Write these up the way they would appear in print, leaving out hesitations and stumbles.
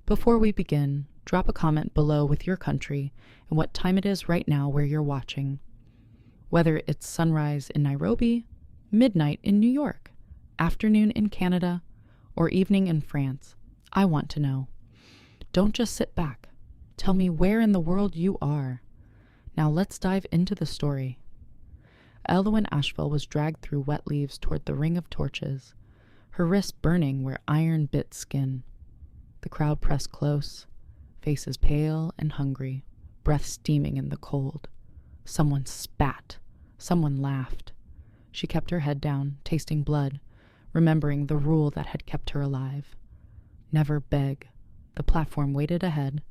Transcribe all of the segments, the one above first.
Before we begin, drop a comment below with your country and what time it is right now where you're watching. Whether it's sunrise in Nairobi, midnight in New York, afternoon in Canada, or evening in France, I want to know. Don't just sit back. Tell me where in the world you are. Now let's dive into the story. Elwyn Asheville was dragged through wet leaves toward the ring of torches, her wrists burning where iron bit skin. The crowd pressed close, faces pale and hungry, breath steaming in the cold. Someone spat. Someone laughed. She kept her head down, tasting blood, remembering the rule that had kept her alive. Never beg. The platform waited ahead,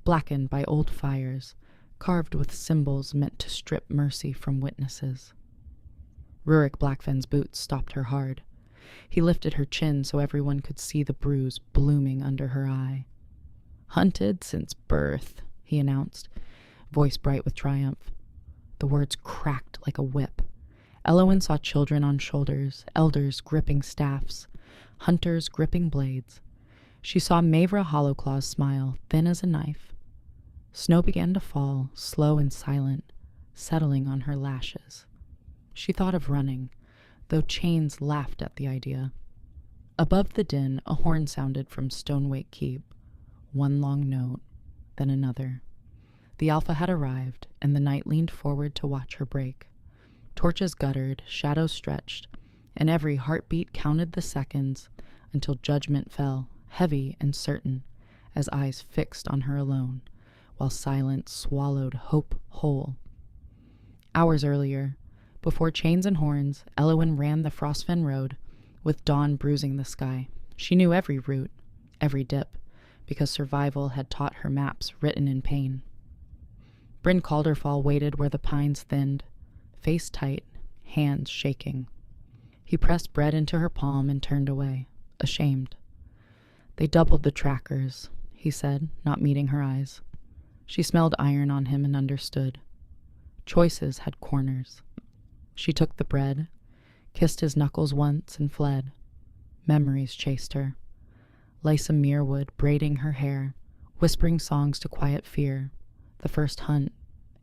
blackened by old fires, carved with symbols meant to strip mercy from witnesses. Rurik Blackfen's boots stopped her hard. He lifted her chin so everyone could see the bruise blooming under her eye. "Hunted since birth," he announced, voice bright with triumph. The words cracked like a whip. Elwyn saw children on shoulders, elders gripping staffs, hunters gripping blades. She saw Mavra Hollowclaw's smile, thin as a knife. Snow began to fall, slow and silent, settling on her lashes. She thought of running, though Chains laughed at the idea. Above the din, a horn sounded from Stonewake Keep. One long note, then another. The Alpha had arrived, and the night leaned forward to watch her break. Torches guttered, shadows stretched, and every heartbeat counted the seconds until judgment fell, heavy and certain, as eyes fixed on her alone, while silence swallowed hope whole. Hours earlier, before Chains and Horns, Elwyn ran the Frostfen Road, with dawn bruising the sky. She knew every route, every dip, because survival had taught her maps written in pain. Bryn Calderfall waited where the pines thinned, face tight, hands shaking. He pressed bread into her palm and turned away, ashamed. "They doubled the trackers," he said, not meeting her eyes. She smelled iron on him and understood. Choices had corners. She took the bread, kissed his knuckles once, and fled. Memories chased her. Lysa Meerwood braiding her hair, whispering songs to quiet fear. The first hunt,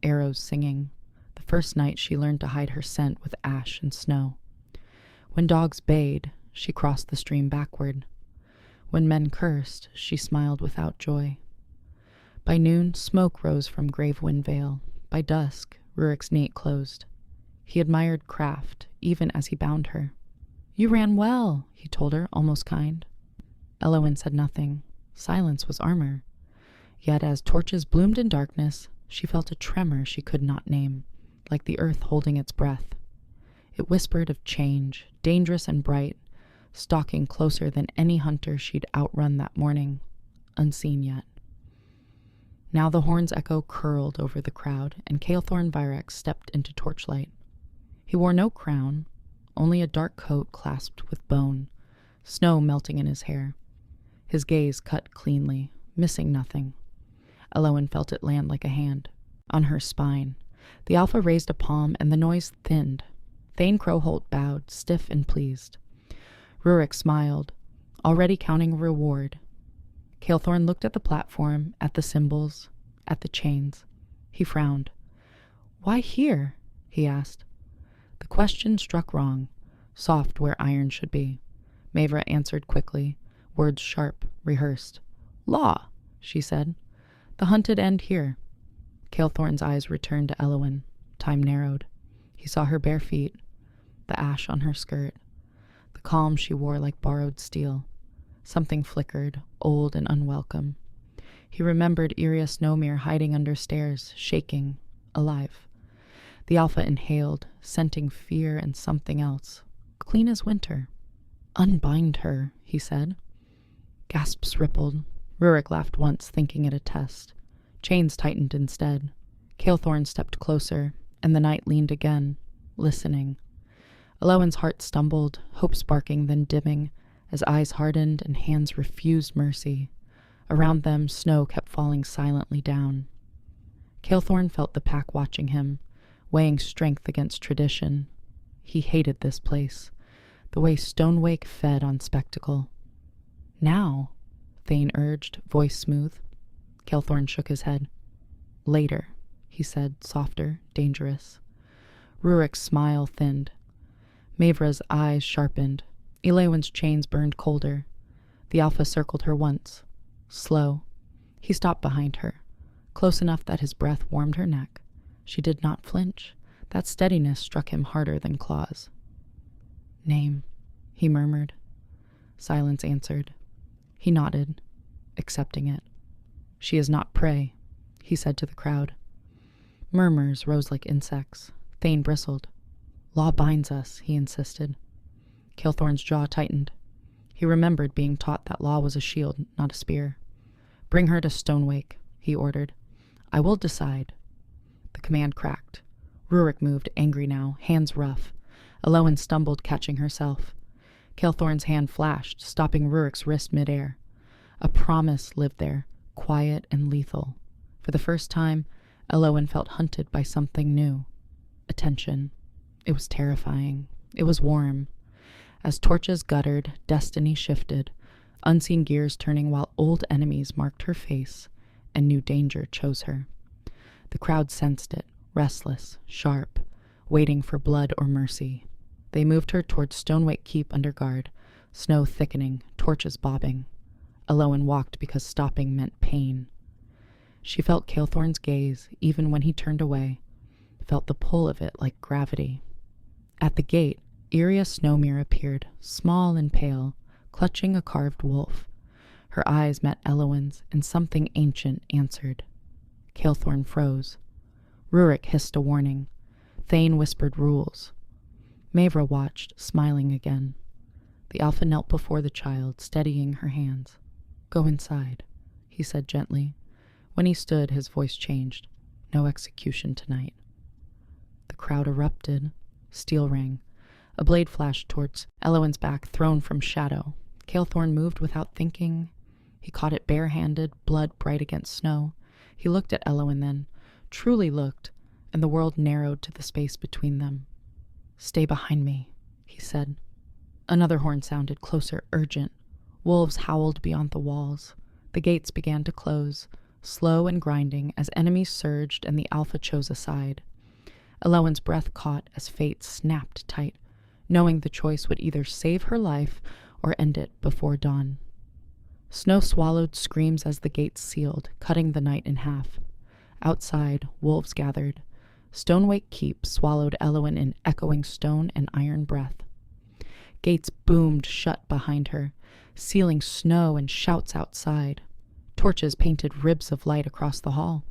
arrows singing. The first night she learned to hide her scent with ash and snow. When dogs bayed, she crossed the stream backward. When men cursed, she smiled without joy. By noon, smoke rose from Gravewind Vale. By dusk, Rurik's Nate closed. He admired craft, even as he bound her. "You ran well," he told her, almost kind. Elwyn said nothing. Silence was armor. Yet as torches bloomed in darkness, she felt a tremor she could not name, like the earth holding its breath. It whispered of change, dangerous and bright, stalking closer than any hunter she'd outrun that morning, unseen yet. Now the horn's echo curled over the crowd, and Caelthorn Virex stepped into torchlight. He wore no crown, only a dark coat clasped with bone, snow melting in his hair. His gaze cut cleanly, missing nothing. Elwyn felt it land like a hand. On her spine, the Alpha raised a palm, and the noise thinned. Thane Crowholt bowed, stiff and pleased. Rurik smiled, already counting a reward. Caelthorn looked at the platform, at the symbols, at the chains. He frowned. "Why here?" he asked. The question struck wrong, soft where iron should be. Mavra answered quickly, words sharp, rehearsed. "Law," she said. "The hunted end here." Caelthorn's eyes returned to Elwyn. Time narrowed. He saw her bare feet, the ash on her skirt, the calm she wore like borrowed steel. Something flickered, old and unwelcome. He remembered Iria Snowmere hiding under stairs, shaking, alive. The Alpha inhaled, scenting fear and something else, clean as winter. "Unbind her," he said. Gasps rippled. Rurik laughed once, thinking it a test. Chains tightened instead. Caelthorn stepped closer, and the night leaned again, listening. Elwyn's heart stumbled, hope sparking, then dimming, as eyes hardened and hands refused mercy. Around them, snow kept falling silently down. Caelthorn felt the pack watching him, weighing strength against tradition. He hated this place, the way Stonewake fed on spectacle. Now, Thane urged, voice smooth. Calthorn shook his head. Later, he said, softer, dangerous. Rurik's smile thinned. Mavra's eyes sharpened. Elewin's chains burned colder. The Alpha circled her once. Slow. He stopped behind her, close enough that his breath warmed her neck. She did not flinch. That steadiness struck him harder than claws. Name, he murmured. Silence answered. He nodded, accepting it. She is not prey, he said to the crowd. Murmurs rose like insects. Thane bristled. Law binds us, he insisted. Calthorn's jaw tightened. He remembered being taught that law was a shield, not a spear. Bring her to Stonewake, he ordered. I will decide. The command cracked. Rurik moved, angry now, hands rough. Elowin stumbled, catching herself. Calthorn's hand flashed, stopping Rurik's wrist midair. A promise lived there, quiet and lethal. For the first time, Elowin felt hunted by something new. Attention. It was terrifying. It was warm. As torches guttered, destiny shifted, unseen gears turning while old enemies marked her face, and new danger chose her. The crowd sensed it, restless, sharp, waiting for blood or mercy. They moved her toward Stonewake Keep under guard, snow thickening, torches bobbing. Elowin walked because stopping meant pain. She felt Calthorn's gaze, even when he turned away, felt the pull of it like gravity. At the gate, Iria Snowmere appeared, small and pale, clutching a carved wolf. Her eyes met Elowin's, and something ancient answered. Calthorn froze. Rurik hissed a warning. Thane whispered rules. Mavra watched, smiling again. The Alpha knelt before the child, steadying her hands. Go inside, he said gently. When he stood, his voice changed. No execution tonight. The crowd erupted. Steel rang. A blade flashed towards Elowin's back, thrown from shadow. Calthorn moved without thinking. He caught it barehanded, blood bright against snow. He looked at Elowin then, truly looked, and the world narrowed to the space between them. Stay behind me, he said. Another horn sounded, closer, urgent. Wolves howled beyond the walls. The gates began to close, slow and grinding, as enemies surged and the Alpha chose a side. Elowin's breath caught as fate snapped tight, knowing the choice would either save her life or end it before dawn. Snow swallowed screams as the gates sealed, cutting the night in half. Outside, wolves gathered. Stonewake Keep swallowed Elowin in echoing stone and iron breath. Gates boomed shut behind her, sealing snow and shouts outside. Torches painted ribs of light across the hall.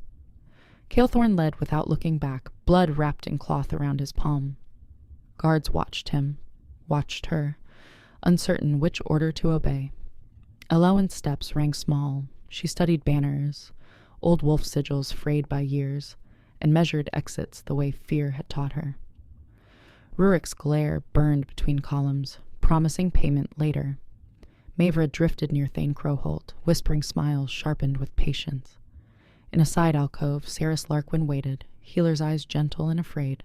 Calthorn led without looking back, blood wrapped in cloth around his palm. Guards watched him, watched her, uncertain which order to obey. Elowin's steps rang small. She studied banners, old wolf sigils frayed by years, and measured exits the way fear had taught her. Rurik's glare burned between columns, promising payment later. Mavra drifted near Thane Crowholt, whispering smiles sharpened with patience. In a side alcove, Saris Larkwyn waited, Healer's eyes gentle and afraid.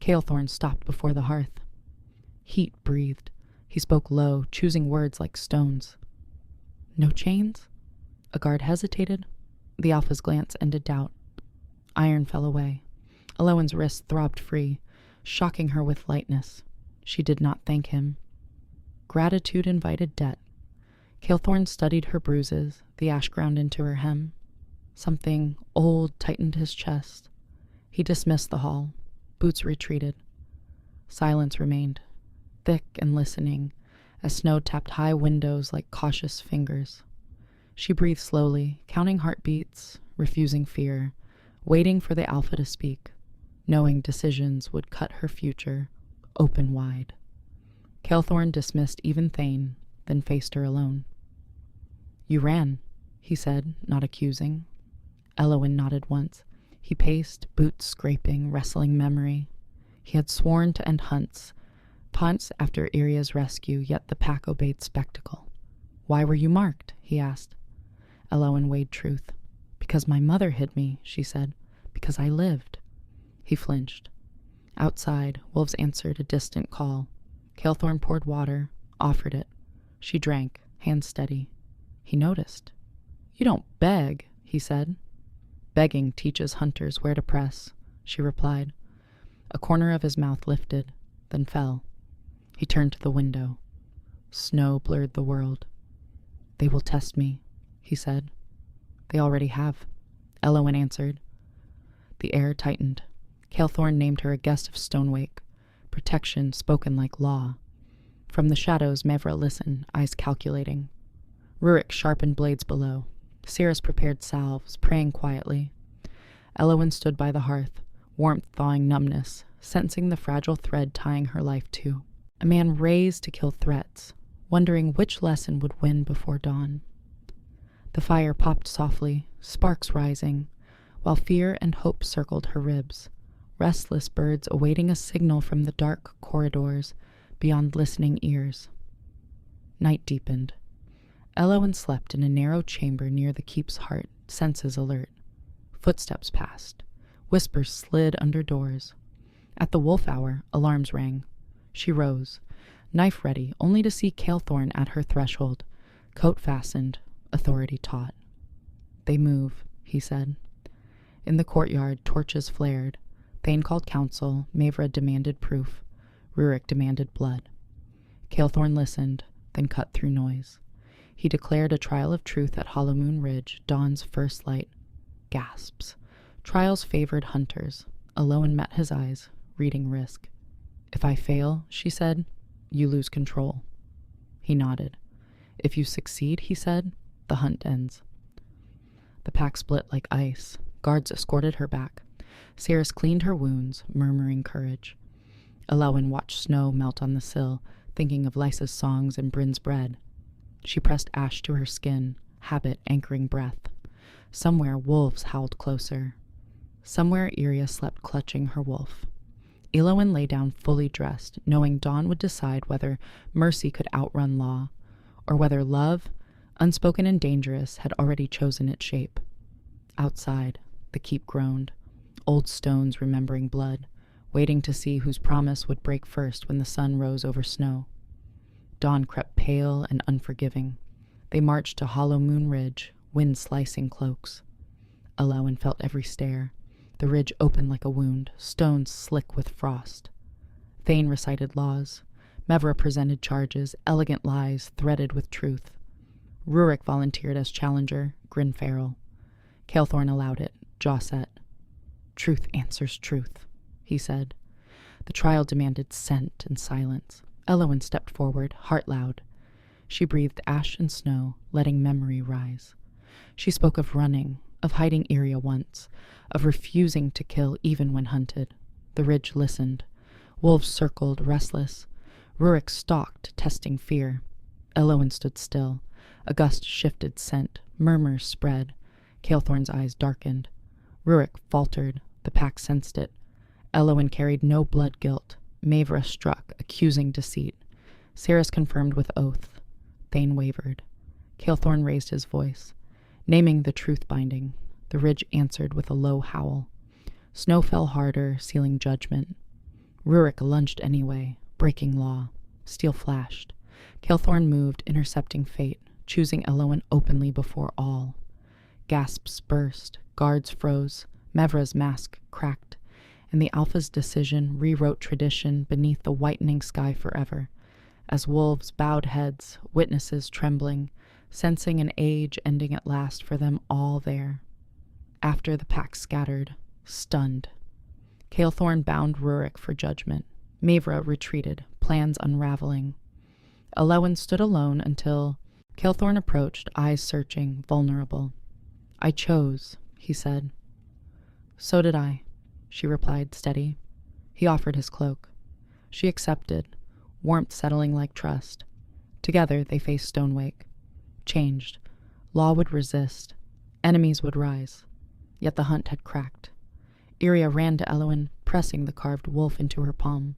Calthorn stopped before the hearth. Heat breathed. He spoke low, choosing words like stones. No chains? A guard hesitated. The Alpha's glance ended doubt. Iron fell away. Elowin's wrist throbbed free, shocking her with lightness. She did not thank him. Gratitude invited debt. Calthorn studied her bruises, the ash ground into her hem. Something old tightened his chest. He dismissed the hall. Boots retreated. Silence remained, thick and listening, as snow tapped high windows like cautious fingers. She breathed slowly, counting heartbeats, refusing fear, waiting for the Alpha to speak, knowing decisions would cut her future open wide. Calthorn dismissed even Thane, then faced her alone. You ran, he said, not accusing. Elowin nodded once. He paced, boots scraping, wrestling memory. He had sworn to end hunts after Iria's rescue, yet the pack obeyed spectacle. Why were you marked? He asked. Elowin weighed truth. Because my mother hid me, she said. Because I lived. He flinched. Outside, wolves answered a distant call. Calthorn poured water, offered it. She drank, hands steady. He noticed. "You don't beg," he said. "Begging teaches hunters where to press," she replied. A corner of his mouth lifted, then fell. He turned to the window. Snow blurred the world. "They will test me," he said. "They already have," Elowen answered. The air tightened. Calethorn named her a guest of Stonewake, protection spoken like law. From the shadows, Mevra listened, eyes calculating. Rurik sharpened blades below. Cirrus prepared salves, praying quietly. Elowen stood by the hearth, warmth thawing numbness, sensing the fragile thread tying her life to. A man raised to kill threats, wondering which lesson would win before dawn. The fire popped softly, sparks rising, while fear and hope circled her ribs, restless birds awaiting a signal from the dark corridors beyond listening ears. Night deepened. Elowen slept in a narrow chamber near the keep's heart, senses alert. Footsteps passed. Whispers slid under doors. At the wolf hour, alarms rang. She rose, knife ready, only to see Calethorn at her threshold, coat fastened, authority taut. "They move," he said. In the courtyard, torches flared. Thane called counsel, Mavra demanded proof, Rurik demanded blood. Calethorn listened, then cut through noise. He declared a trial of truth at Hollowmoon Ridge, dawn's first light. Gasps. Trials favored hunters. Elowen met his eyes, reading risk. "If I fail," she said, "you lose control." He nodded. "If you succeed," he said, "the hunt ends." The pack split like ice. Guards escorted her back. Cirrus cleaned her wounds, murmuring courage. Elowen watched snow melt on the sill, thinking of Lysa's songs and Bryn's bread. She pressed ash to her skin, habit anchoring breath. Somewhere wolves howled closer. Somewhere Iria slept clutching her wolf. Elowen lay down fully dressed, knowing dawn would decide whether mercy could outrun law, or whether love, unspoken and dangerous, had already chosen its shape. Outside, the keep groaned, old stones remembering blood, waiting to see whose promise would break first when the sun rose over snow. Dawn crept pale and unforgiving. They marched to Hollowmoon Ridge, wind-slicing cloaks. Elowen felt every stare. The ridge opened like a wound, stones slick with frost. Thane recited laws. Mevra presented charges, elegant lies threaded with truth. Rurik volunteered as challenger, grin feral. Calethorn allowed it, jaw set. "Truth answers truth," he said. The trial demanded scent and silence. Elowen stepped forward, heart loud. She breathed ash and snow, letting memory rise. She spoke of running, of hiding Iria once, of refusing to kill even when hunted. The ridge listened. Wolves circled, restless. Rurik stalked, testing fear. Elowen stood still. A gust shifted scent. Murmurs spread. Calethorn's eyes darkened. Rurik faltered. The pack sensed it. Elowen carried no blood guilt. Mavra struck, accusing deceit. Cirrus confirmed with oath. Thane wavered. Calethorn raised his voice, naming the truth binding. The ridge answered with a low howl. Snow fell harder, sealing judgment. Rurik lunged anyway, breaking law. Steel flashed. Calethorn moved, intercepting fate, choosing Elowen openly before all. Gasps burst. Guards froze. Mevra's mask cracked. And the Alpha's decision rewrote tradition beneath the whitening sky forever, as wolves bowed heads, witnesses trembling, sensing an age ending at last for them all there. After the pack scattered, stunned. Calethorn bound Rurik for judgment. Mavra retreated, plans unraveling. Elowen stood alone until Calethorn approached, eyes searching, vulnerable. "I chose," he said. "So did I," she replied, steady. He offered his cloak. She accepted, warmth settling like trust. Together they faced Stonewake. Changed. Law would resist. Enemies would rise. Yet the hunt had cracked. Iria ran to Elowen, pressing the carved wolf into her palm.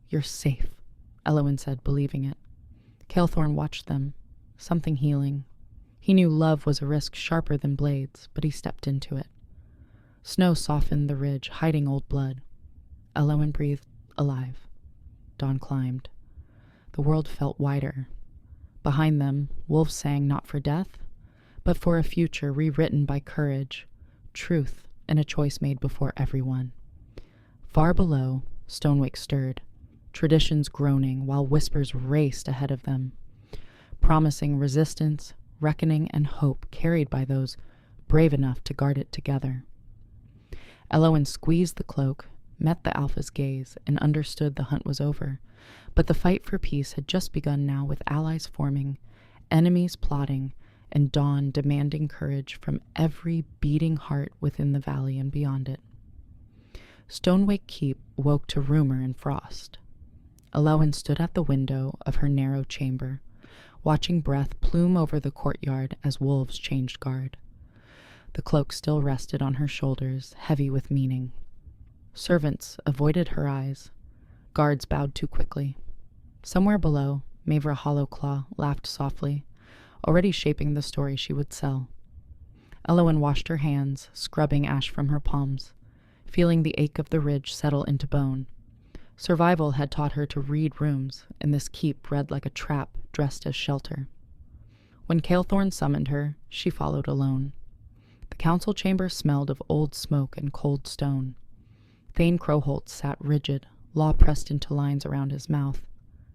"You're safe," Elowen said, believing it. Calethorn watched them. Something healing. He knew love was a risk sharper than blades, but he stepped into it. Snow softened the ridge, hiding old blood. Elowen breathed, alive. Dawn climbed. The world felt wider. Behind them, wolves sang not for death, but for a future rewritten by courage, truth, and a choice made before everyone. Far below, Stonewake stirred, traditions groaning while whispers raced ahead of them, promising resistance, reckoning, and hope carried by those brave enough to guard it together. Elowen squeezed the cloak, met the Alpha's gaze, and understood the hunt was over, but the fight for peace had just begun now, with allies forming, enemies plotting, and dawn demanding courage from every beating heart within the valley and beyond it. Stonewake Keep woke to rumor and frost. Elowen stood at the window of her narrow chamber, watching breath plume over the courtyard as wolves changed guard. The cloak still rested on her shoulders, heavy with meaning. Servants avoided her eyes. Guards bowed too quickly. Somewhere below, Mavra Hollowclaw laughed softly, already shaping the story she would sell. Elowen washed her hands, scrubbing ash from her palms, feeling the ache of the ridge settle into bone. Survival had taught her to read rooms, and this keep read like a trap dressed as shelter. When Calethorn summoned her, she followed alone. The council chamber smelled of old smoke and cold stone. Thane Crowholt sat rigid, law pressed into lines around his mouth.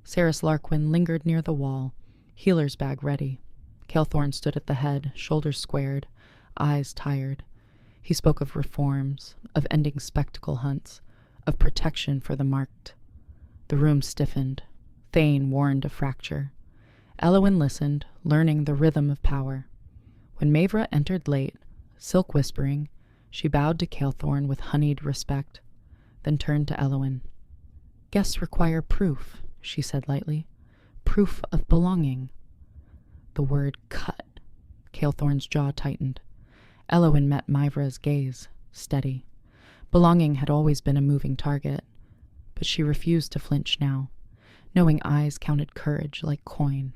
Saris Larquin lingered near the wall, healer's bag ready. Calethorn stood at the head, shoulders squared, eyes tired. He spoke of reforms, of ending spectacle hunts, of protection for the marked. The room stiffened. Thane warned of fracture. Elowen listened, learning the rhythm of power. When Mavra entered late, silk whispering, she bowed to Calethorn with honeyed respect, then turned to Elowen. "Guests require proof," she said lightly. "Proof of belonging." The word cut. Calethorn's jaw tightened. Elowen met Mavra's gaze, steady. Belonging had always been a moving target, but she refused to flinch now, knowing eyes counted courage like coin.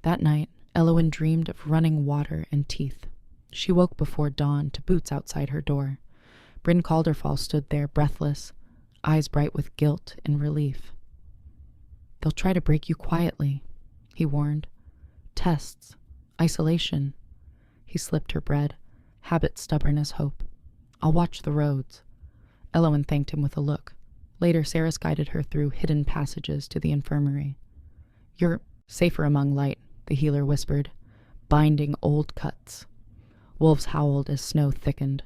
That night, Elowen dreamed of running water and teeth. She woke before dawn to boots outside her door. Bryn Calderfall stood there, breathless, eyes bright with guilt and relief. "They'll try to break you quietly," he warned. "Tests, isolation." He slipped her bread, habit stubborn as hope. "I'll watch the roads." Elowen thanked him with a look. Later, Saris guided her through hidden passages to the infirmary. "You're safer among light," the healer whispered, binding old cuts. Wolves howled as snow thickened.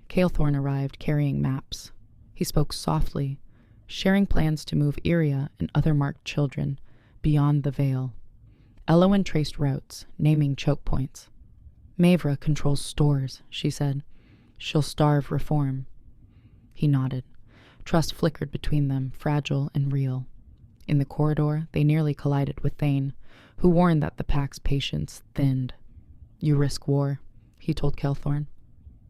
Calethorn arrived, carrying maps. He spoke softly, sharing plans to move Iria and other marked children beyond the veil. Elowen traced routes, naming choke points. "Mavra controls stores," she said. "She'll starve reform." He nodded. Trust flickered between them, fragile and real. In the corridor, they nearly collided with Thane, who warned that the pack's patience thinned. "You risk war," he told Calethorn.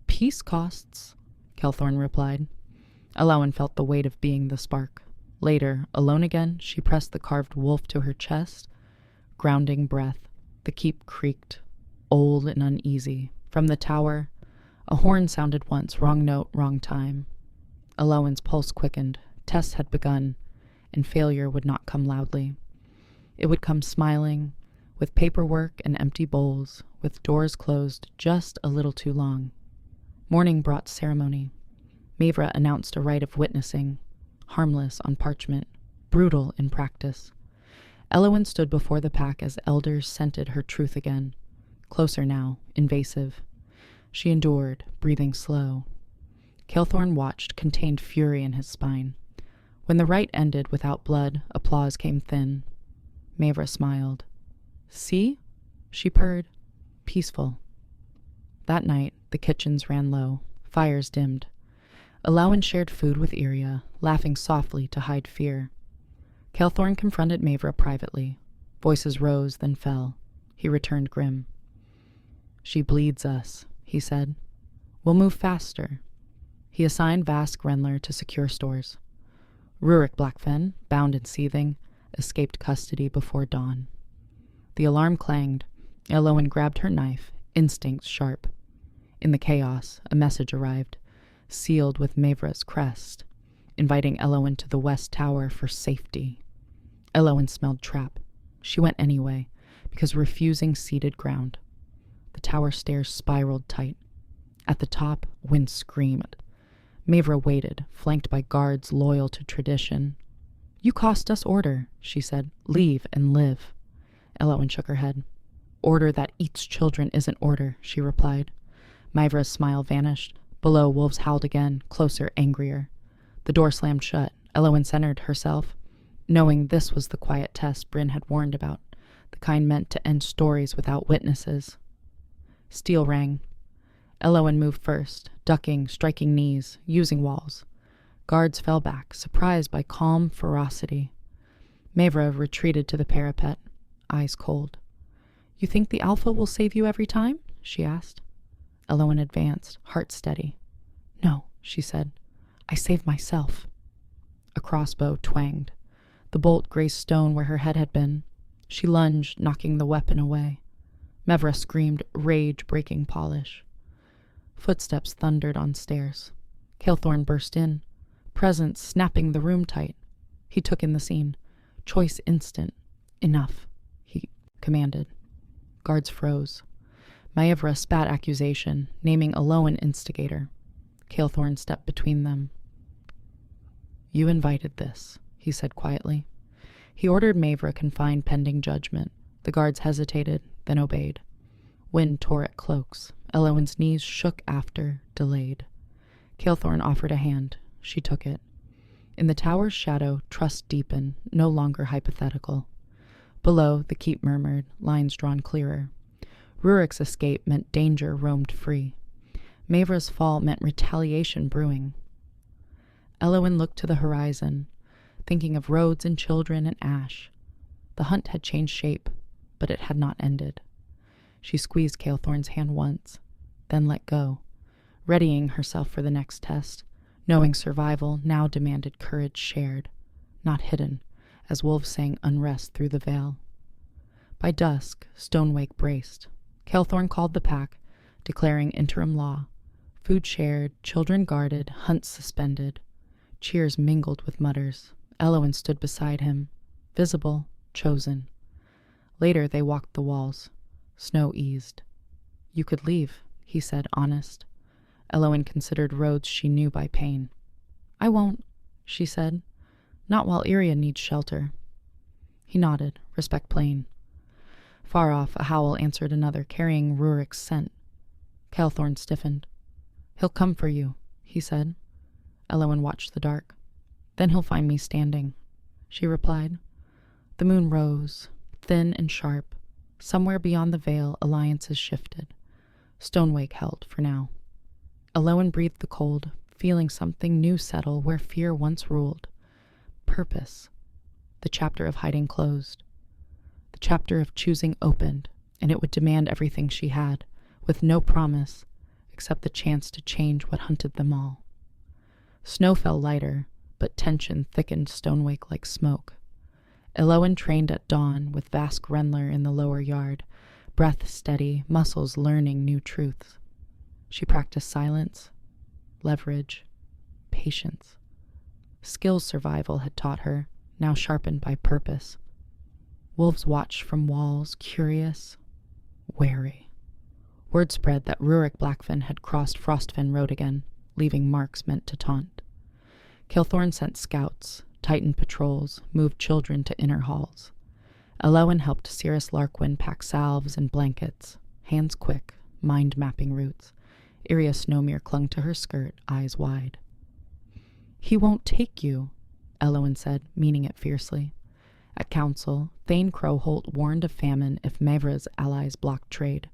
"Peace costs," Calethorn replied. Elowen felt the weight of being the spark. Later, alone again, she pressed the carved wolf to her chest, grounding breath. The keep creaked, old and uneasy. From the tower, a horn sounded once, wrong note, wrong time. Elowen's pulse quickened. Tests had begun, and failure would not come loudly. It would come smiling, with paperwork and empty bowls, with doors closed just a little too long. Morning brought ceremony. Mavra announced a rite of witnessing, harmless on parchment, brutal in practice. Elowen stood before the pack as elders scented her truth again. Closer now, invasive. She endured, breathing slow. Calethorn watched, contained fury in his spine. When the rite ended without blood, applause came thin. Mavra smiled. "See?" she purred. "Peaceful." That night, the kitchens ran low. Fires dimmed. Elowen shared food with Iria, laughing softly to hide fear. Calethorn confronted Mavra privately. Voices rose, then fell. He returned grim. "She bleeds us," he said. "We'll move faster." He assigned Vask Renler to secure stores. Rurik Blackfen, bound and seething, escaped custody before dawn. The alarm clanged. Elowen grabbed her knife, instincts sharp. In the chaos, a message arrived, sealed with Mavra's crest, inviting Elowen to the west tower for safety. Elowen smelled trap. She went anyway, because refusing ceded ground. The tower stairs spiraled tight. At the top, wind screamed. Mavra waited, flanked by guards loyal to tradition. "You cost us order," she said. "Leave and live." Elowen shook her head. "Order that eats children isn't order," she replied. Mavra's smile vanished. Below, wolves howled again, closer, angrier. The door slammed shut. Elowen centered herself, knowing this was the quiet test Bryn had warned about, the kind meant to end stories without witnesses. Steel rang. Elowen moved first, ducking, striking knees, using walls. Guards fell back, surprised by calm ferocity. Mavra retreated to the parapet, eyes cold. "You think the Alpha will save you every time?" she asked. Elowen advanced, heart steady. "No," she said. "I save myself." A crossbow twanged. The bolt grazed stone where her head had been. She lunged, knocking the weapon away. Mavra screamed, rage breaking polish. Footsteps thundered on stairs. Calethorn burst in, presence snapping the room tight. He took in the scene. Choice instant. "Enough," he commanded. Guards froze. Maevra spat accusation, naming Elowen instigator. Calethorn stepped between them. "You invited this," he said quietly. He ordered Mavra confined pending judgment. The guards hesitated, then obeyed. Wind tore at cloaks. Elowen's knees shook after, delayed. Calethorn offered a hand. She took it. In the tower's shadow, trust deepened, no longer hypothetical. Below, the keep murmured, lines drawn clearer. Rurik's escape meant danger roamed free. Mavra's fall meant retaliation brewing. Elowen looked to the horizon, thinking of roads and children and ash. The hunt had changed shape, but it had not ended. She squeezed Calethorn's hand once, then let go, readying herself for the next test, knowing survival now demanded courage shared, not hidden, as wolves sang unrest through the veil. By dusk, Stonewake braced. Calethorn called the pack, declaring interim law. Food shared, children guarded, hunts suspended. Cheers mingled with mutters. Elowen stood beside him, visible, chosen. Later they walked the walls. Snow eased. "You could leave," he said, honest. Elowen considered roads she knew by pain. "I won't," she said. "Not while Iria needs shelter." He nodded, respect plain. Far off, a howl answered another, carrying Rurik's scent. Calethorn stiffened. "He'll come for you," he said. Elowen watched the dark. "Then he'll find me standing," she replied. The moon rose, thin and sharp. Somewhere beyond the veil, alliances shifted. Stonewake held for now. Elowen breathed the cold, feeling something new settle where fear once ruled. Purpose. The chapter of hiding closed. The chapter of choosing opened, and it would demand everything she had, with no promise, except the chance to change what hunted them all. Snow fell lighter, but tension thickened Stonewake like smoke. Elowen trained at dawn with Vask Renler in the lower yard, breath steady, muscles learning new truths. She practiced silence, leverage, patience. Skills survival had taught her, now sharpened by purpose. Wolves watched from walls, curious, wary. Word spread that Rurik Blackfen had crossed Frostfen Road again, leaving marks meant to taunt. Calethorn sent scouts, tightened patrols, moved children to inner halls. Elowen helped Cirrus Larkwind pack salves and blankets, hands quick, mind mapping routes. Iria Snowmere clung to her skirt, eyes wide. "He won't take you," Elowen said, meaning it fiercely. At council, Thane Crowholt warned of famine if Mavra's allies blocked trade.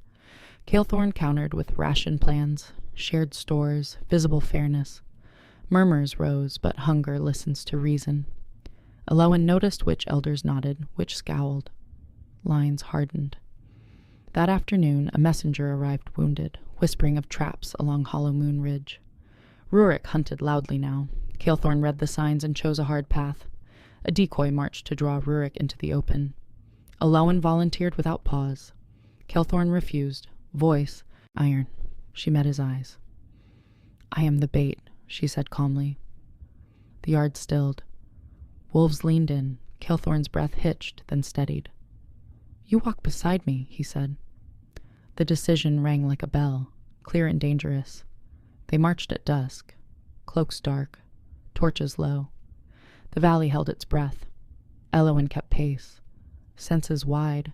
Calethorn countered with ration plans, shared stores, visible fairness. Murmurs rose, but hunger listens to reason. Elowen noticed which elders nodded, which scowled. Lines hardened. That afternoon, a messenger arrived wounded, whispering of traps along Hollow Moon Ridge. Rurik hunted loudly now. Calethorn read the signs and chose a hard path. A decoy marched to draw Rurik into the open. Elowen volunteered without pause. Calethorn refused. Voice, iron. She met his eyes. "I am the bait," she said calmly. The yard stilled. Wolves leaned in. Calethorn's breath hitched, then steadied. You walk beside me, he said. The decision rang like a bell, clear and dangerous. They marched at dusk, cloaks dark, torches low. The valley held its breath. Elowen kept pace, senses wide,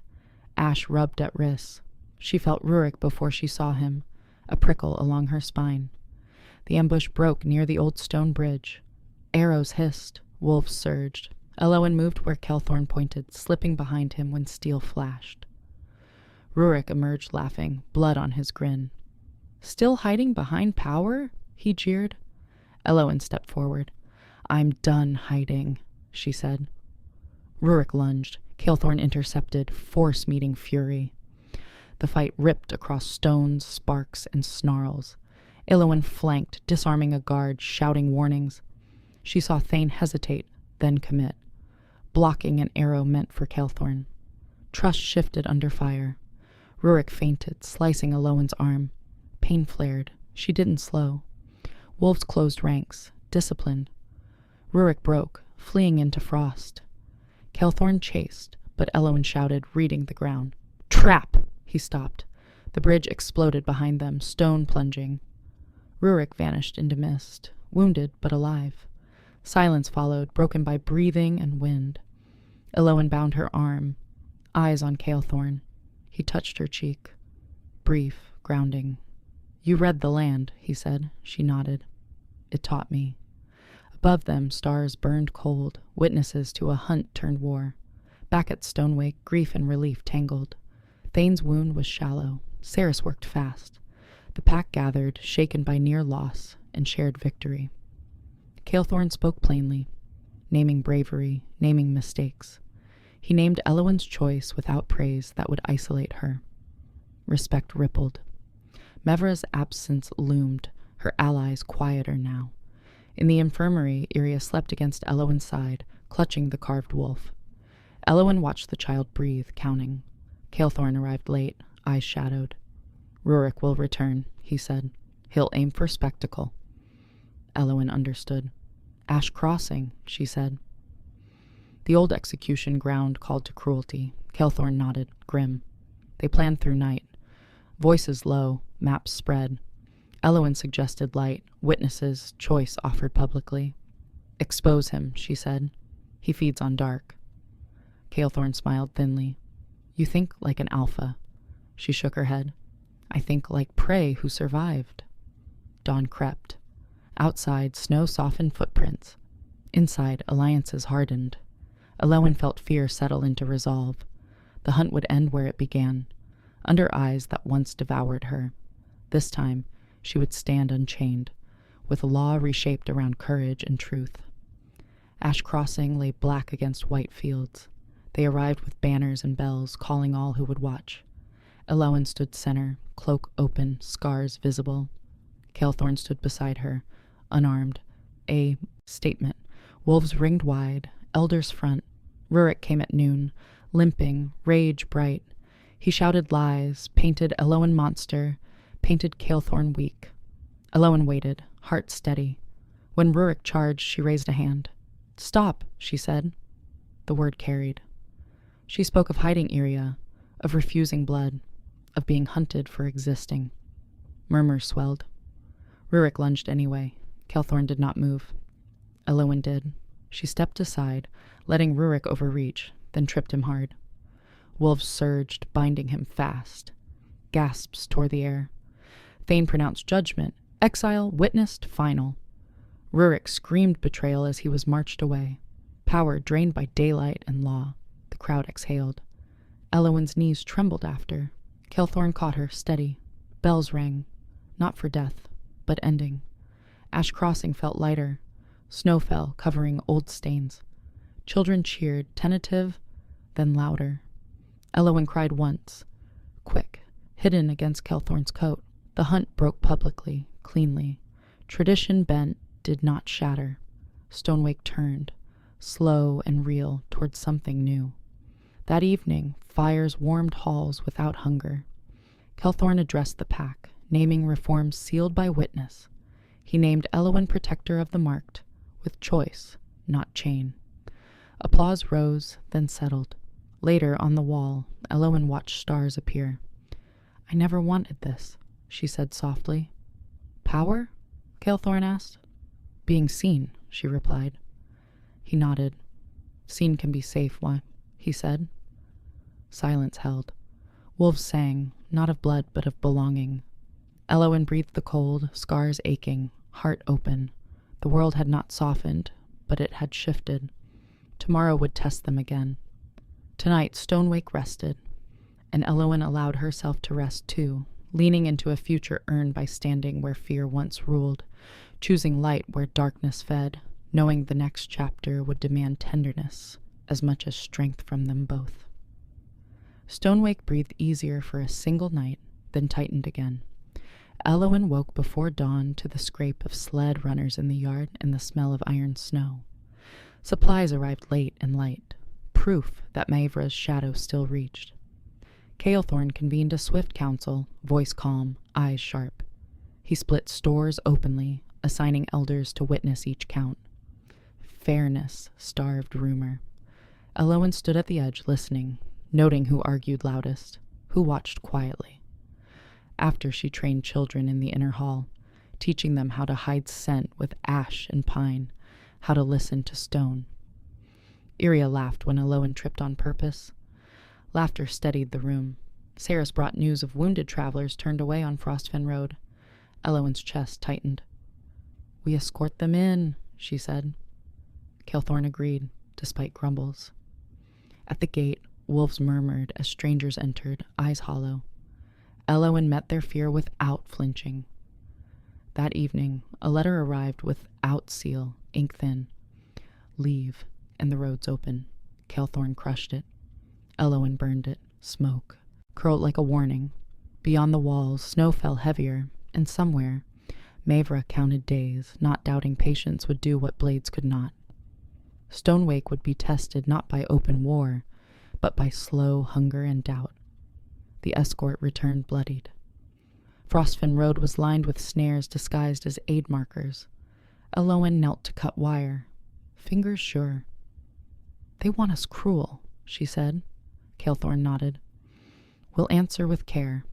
ash rubbed at wrists. She felt Rurik before she saw him, a prickle along her spine. The ambush broke near the old stone bridge. Arrows hissed, wolves surged. Elowen moved where Kelthorn pointed, slipping behind him when steel flashed. Rurik emerged laughing, blood on his grin. Still hiding behind power? He jeered. Elowen stepped forward. I'm done hiding, she said. Rurik lunged. Kelthorn intercepted, force meeting fury. The fight ripped across stones, sparks, and snarls. Elowen flanked, disarming a guard, shouting warnings. She saw Thane hesitate, then commit, blocking an arrow meant for Kelthorn. Trust shifted under fire. Rurik feinted, slicing Elowen's arm. Pain flared. She didn't slow. Wolves closed ranks, disciplined. Rurik broke, fleeing into frost. Kelthorn chased, but Elowen shouted, reading the ground. Trap! He stopped. The bridge exploded behind them, stone plunging. Rurik vanished into mist, wounded but alive. Silence followed, broken by breathing and wind. Elowen bound her arm, eyes on Kelthorn. He touched her cheek. Brief, grounding. You read the land, he said. She nodded. It taught me. Above them, stars burned cold, witnesses to a hunt turned war. Back at Stonewake, grief and relief tangled. Thane's wound was shallow. Saris worked fast. The pack gathered, shaken by near loss and shared victory. Kelthorn spoke plainly, naming bravery, naming mistakes. He named Elowen's choice without praise that would isolate her. Respect rippled. Mevra's absence loomed, her allies quieter now. In the infirmary, Iria slept against Elowen's side, clutching the carved wolf. Elowen watched the child breathe, counting. Kelthorn arrived late, eyes shadowed. Rurik will return, he said. He'll aim for spectacle. Elowen understood. Ash Crossing, she said. The old execution ground called to cruelty. Kelthorn nodded, grim. They planned through night. Voices low, maps spread. Elowen suggested light, witnesses, choice offered publicly. Expose him, she said. He feeds on dark. Kelthorn smiled thinly. You think like an alpha. She shook her head. I think like prey who survived. Dawn crept. Outside, snow softened footprints. Inside, alliances hardened. Elowen felt fear settle into resolve. The hunt would end where it began, under eyes that once devoured her. This time, she would stand unchained, with law reshaped around courage and truth. Ash Crossing lay black against white fields. They arrived with banners and bells, calling all who would watch. Elowen stood center, cloak open, scars visible. Kelthorn stood beside her, unarmed. A statement. Wolves ringed wide, elders front. Rurik came at noon, limping, rage bright. He shouted lies, painted Elowen monster, painted Kelthorn weak. Elowen waited, heart steady. When Rurik charged, she raised a hand. Stop, she said. The word carried. She spoke of hiding Iria, of refusing blood, of being hunted for existing. Murmurs swelled. Rurik lunged anyway. Kelthorn did not move. Elowen did. She stepped aside, letting Rurik overreach, then tripped him hard. Wolves surged, binding him fast. Gasps tore the air. Thane pronounced judgment. Exile, witnessed, final. Rurik screamed betrayal as he was marched away. Power drained by daylight and law. The crowd exhaled. Elowen's knees trembled after. Kelthorn caught her, steady. Bells rang. Not for death, but ending. Ash Crossing felt lighter. Snow fell, covering old stains. Children cheered, tentative, then louder. Elowen cried once. Quick, hidden against Kelthorn's coat. The hunt broke publicly, cleanly. Tradition bent, did not shatter. Stonewake turned, slow and real, towards something new. That evening, fires warmed halls without hunger. Kelthorn addressed the pack, naming reforms sealed by witness. He named Elowen protector of the marked, with choice, not chain. Applause rose, then settled. Later, on the wall, Elowen watched stars appear. "I never wanted this," she said softly. "Power?" Calethorn asked. "Being seen," she replied. He nodded. "Seen can be safe, why?" he said. Silence held. Wolves sang, not of blood, but of belonging. Elowen breathed the cold, scars aching, heart open. The world had not softened, but it had shifted. Tomorrow would test them again. Tonight, Stonewake rested, and Elowen allowed herself to rest too, leaning into a future earned by standing where fear once ruled, choosing light where darkness fed, knowing the next chapter would demand tenderness as much as strength from them both. Stonewake breathed easier for a single night, then tightened again. Elowen woke before dawn to the scrape of sled runners in the yard and the smell of iron snow. Supplies arrived late and light, proof that Maevra's shadow still reached. Calethorn convened a swift council, voice calm, eyes sharp. He split stores openly, assigning elders to witness each count. Fairness starved rumor. Elowen stood at the edge listening, noting who argued loudest, who watched quietly. After she trained children in the inner hall, teaching them how to hide scent with ash and pine, how to listen to stone. Iria laughed when Elowen tripped on purpose. Laughter steadied the room. Saris brought news of wounded travelers turned away on Frostfen Road. Elowen's chest tightened. "We escort them in," she said. Calethorn agreed, despite grumbles. At the gate, wolves murmured as strangers entered, eyes hollow. Elowen met their fear without flinching. That evening, a letter arrived without seal, ink thin. "Leave, and the road's open." Calethorn crushed it. Elowen burned it, smoke, curled like a warning. Beyond the walls, snow fell heavier, and somewhere, Maevra counted days, not doubting patience would do what blades could not. Stonewake would be tested not by open war, but by slow hunger and doubt. The escort returned bloodied. Frostfen Road was lined with snares disguised as aid markers. Elowen knelt to cut wire, fingers sure. "They want us cruel," she said. Calethorn nodded. "We'll answer with care."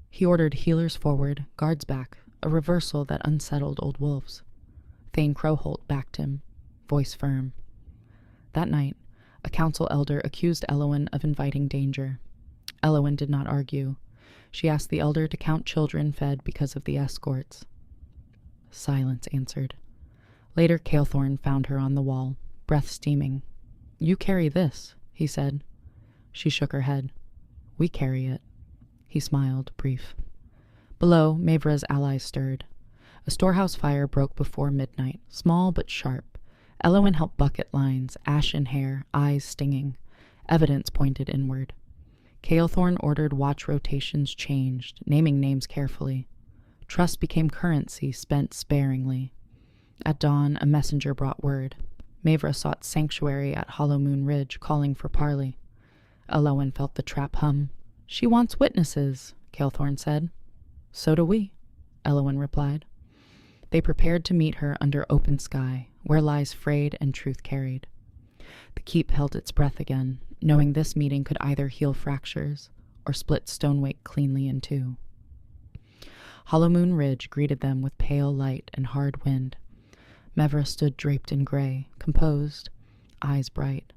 He ordered healers forward, guards back, a reversal that unsettled old wolves. Thane Crowholt backed him, voice firm. That night, a council elder accused Elowen of inviting danger. Elowen did not argue. She asked the elder to count children fed because of the escorts. Silence answered. Later, Calethorn found her on the wall, breath steaming. "You carry this," he said. She shook her head. "We carry it." He smiled, brief. Below, Maevra's allies stirred. A storehouse fire broke before midnight, small but sharp. Elowen helped bucket lines, ashen hair, eyes stinging. Evidence pointed inward. Calethorn ordered watch rotations changed, naming names carefully. Trust became currency spent sparingly. At dawn, a messenger brought word. Maevra sought sanctuary at Hollow Moon Ridge, calling for parley. Elowen felt the trap hum. "She wants witnesses," Calethorn said. "So do we," Elowen replied. They prepared to meet her under open sky, where lies frayed and truth carried. The keep held its breath again, knowing this meeting could either heal fractures or split Stonewake cleanly in two. Hollow Moon Ridge greeted them with pale light and hard wind. Maevra stood draped in gray, composed, eyes bright.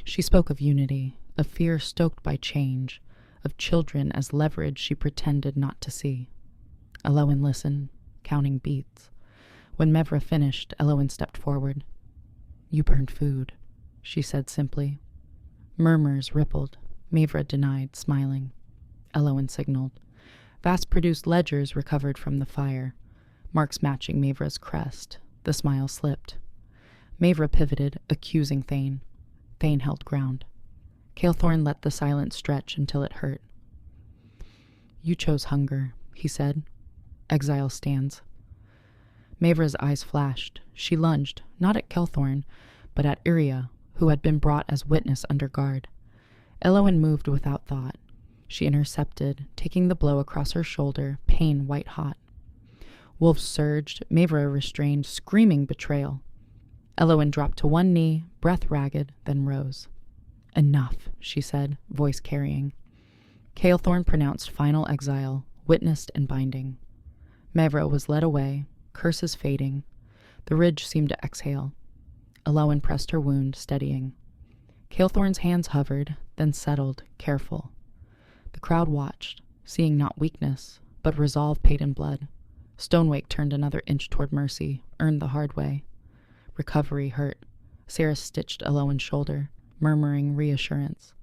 She spoke of unity, of fear stoked by change, of children as leverage she pretended not to see. Elowen listened, counting beats. When Maevra finished, Elowen stepped forward. "You burned food," she said simply. Murmurs rippled. Maevra denied, smiling. Elowen signaled. Vast-produced ledgers recovered from the fire, marks matching Maevra's crest. The smile slipped. Maevra pivoted, accusing Thane. Thane held ground. Calethorn let the silence stretch until it hurt. "You chose hunger," he said. "Exile stands." Maevra's eyes flashed. She lunged, not at Calethorn, but at Iria, who had been brought as witness under guard. Elowen moved without thought. She intercepted, taking the blow across her shoulder, pain white-hot. Wolves surged, Maevra restrained, screaming betrayal. Elowen dropped to one knee, breath ragged, then rose. Enough, she said, voice carrying. Calethorn pronounced final exile, witnessed and binding. Mevra was led away, curses fading. The ridge seemed to exhale. Elowen pressed her wound, steadying. Calethorn's hands hovered, then settled, careful. The crowd watched, seeing not weakness, but resolve paid in blood. Stonewake turned another inch toward mercy, earned the hard way. Recovery hurt. Sarah stitched Elowen's shoulder, murmuring reassurance.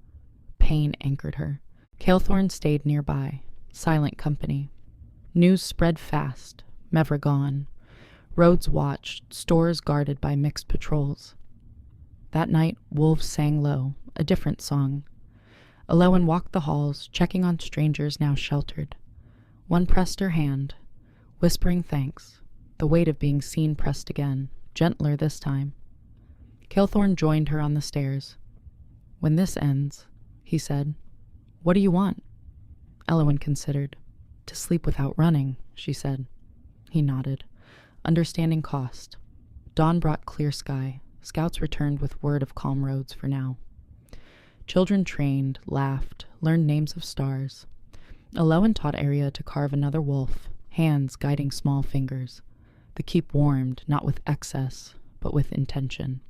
Pain anchored her. Calethorn stayed nearby, silent company. News spread fast, Mevra gone. Roads watched, stores guarded by mixed patrols. That night, wolves sang low, a different song. Elowen walked the halls, checking on strangers now sheltered. One pressed her hand, whispering thanks, the weight of being seen pressed again, gentler this time. Calethorn joined her on the stairs. When this ends, he said, what do you want? Elowen considered. To sleep without running, she said. He nodded, understanding cost. Dawn brought clear sky. Scouts returned with word of calm roads for now. Children trained, laughed, learned names of stars. Elowen taught Arya to carve another wolf, hands guiding small fingers. The keep warmed, not with excess, but with intention.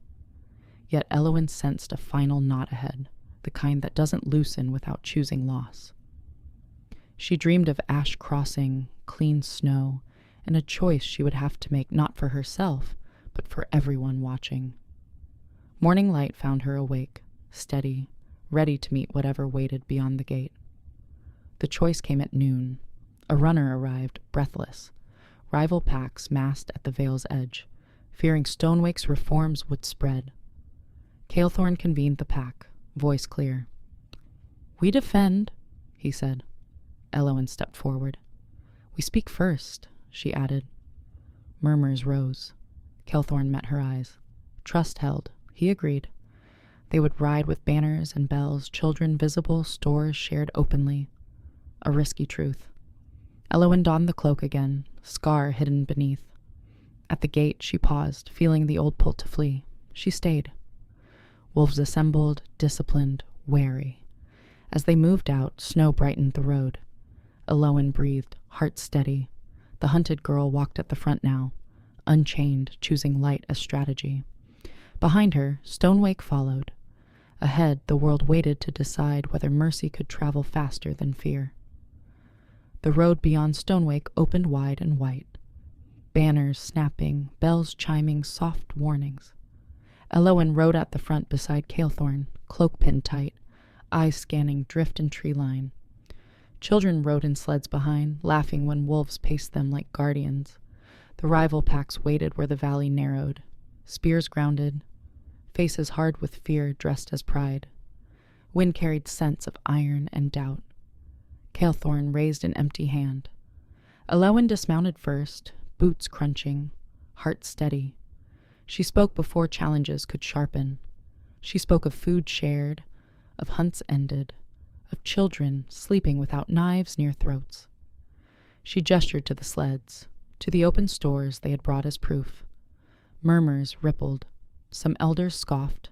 Yet Elowen sensed a final knot ahead, the kind that doesn't loosen without choosing loss. She dreamed of ash crossing, clean snow, and a choice she would have to make not for herself, but for everyone watching. Morning light found her awake, steady, ready to meet whatever waited beyond the gate. The choice came at noon. A runner arrived, breathless. Rival packs massed at the Vale's edge, fearing Stonewake's reforms would spread. Calethorn convened the pack, voice clear. We defend, he said. Elowen stepped forward. We speak first, she added. Murmurs rose. Calethorn met her eyes. Trust held, he agreed. They would ride with banners and bells, children visible, stores shared openly. A risky truth. Elowen donned the cloak again, scar hidden beneath. At the gate she paused, feeling the old pull to flee. She stayed. Wolves assembled, disciplined, wary. As they moved out, snow brightened the road. Elowen breathed, heart steady. The hunted girl walked at the front now, unchained, choosing light as strategy. Behind her, Stonewake followed. Ahead, the world waited to decide whether mercy could travel faster than fear. The road beyond Stonewake opened wide and white. Banners snapping, bells chiming soft warnings. Elowen rode at the front beside Calethorn, cloak pinned tight, eyes scanning drift and tree line. Children rode in sleds behind, laughing when wolves paced them like guardians. The rival packs waited where the valley narrowed, spears grounded, faces hard with fear dressed as pride. Wind carried scents of iron and doubt. Calethorn raised an empty hand. Elowen dismounted first, boots crunching, heart steady. She spoke before challenges could sharpen. She spoke of food shared, of hunts ended, of children sleeping without knives near throats. She gestured to the sleds, to the open stores they had brought as proof. Murmurs rippled. Some elders scoffed,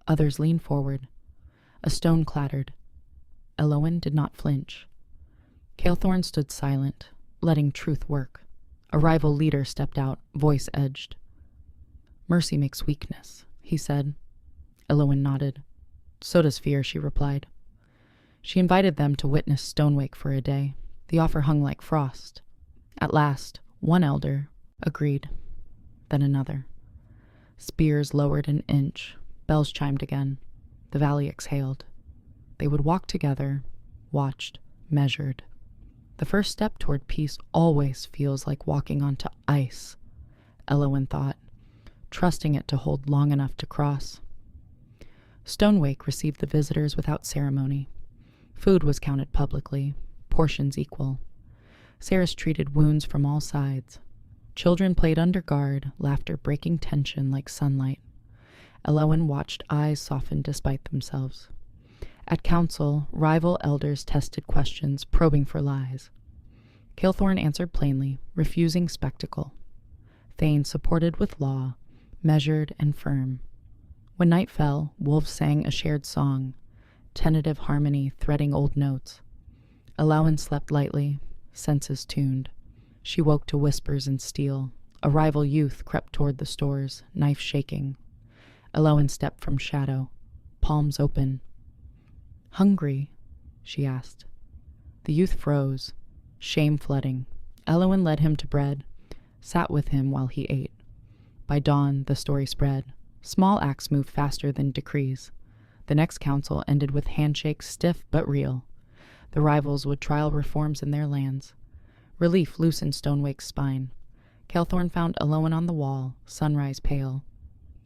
others leaned forward. A stone clattered. Elowen did not flinch. Calethorn stood silent, letting truth work. A rival leader stepped out, voice edged. Mercy makes weakness, he said. Elowen nodded. So does fear, she replied. She invited them to witness Stonewake for a day. The offer hung like frost. At last, one elder agreed, then another. Spears lowered an inch. Bells chimed again. The valley exhaled. They would walk together, watched, measured. The first step toward peace always feels like walking onto ice, Elowen thought, trusting it to hold long enough to cross. Stonewake received the visitors without ceremony. Food was counted publicly, portions equal. Sarahs treated wounds from all sides. Children played under guard, laughter breaking tension like sunlight. Elowen watched eyes soften despite themselves. At council, rival elders tested questions, probing for lies. Calethorn answered plainly, refusing spectacle. Thane supported with law, measured and firm. When night fell, wolves sang a shared song, tentative harmony threading old notes. Elowen slept lightly, senses tuned. She woke to whispers and steel. A rival youth crept toward the stores, knife shaking. Elowen stepped from shadow, palms open. "Hungry?" she asked. The youth froze, shame flooding. Elowen led him to bread, sat with him while he ate. By dawn, the story spread. Small acts moved faster than decrees. The next council ended with handshakes stiff but real. The rivals would trial reforms in their lands. Relief loosened Stonewake's spine. Calthorn found Elowen on the wall, sunrise pale.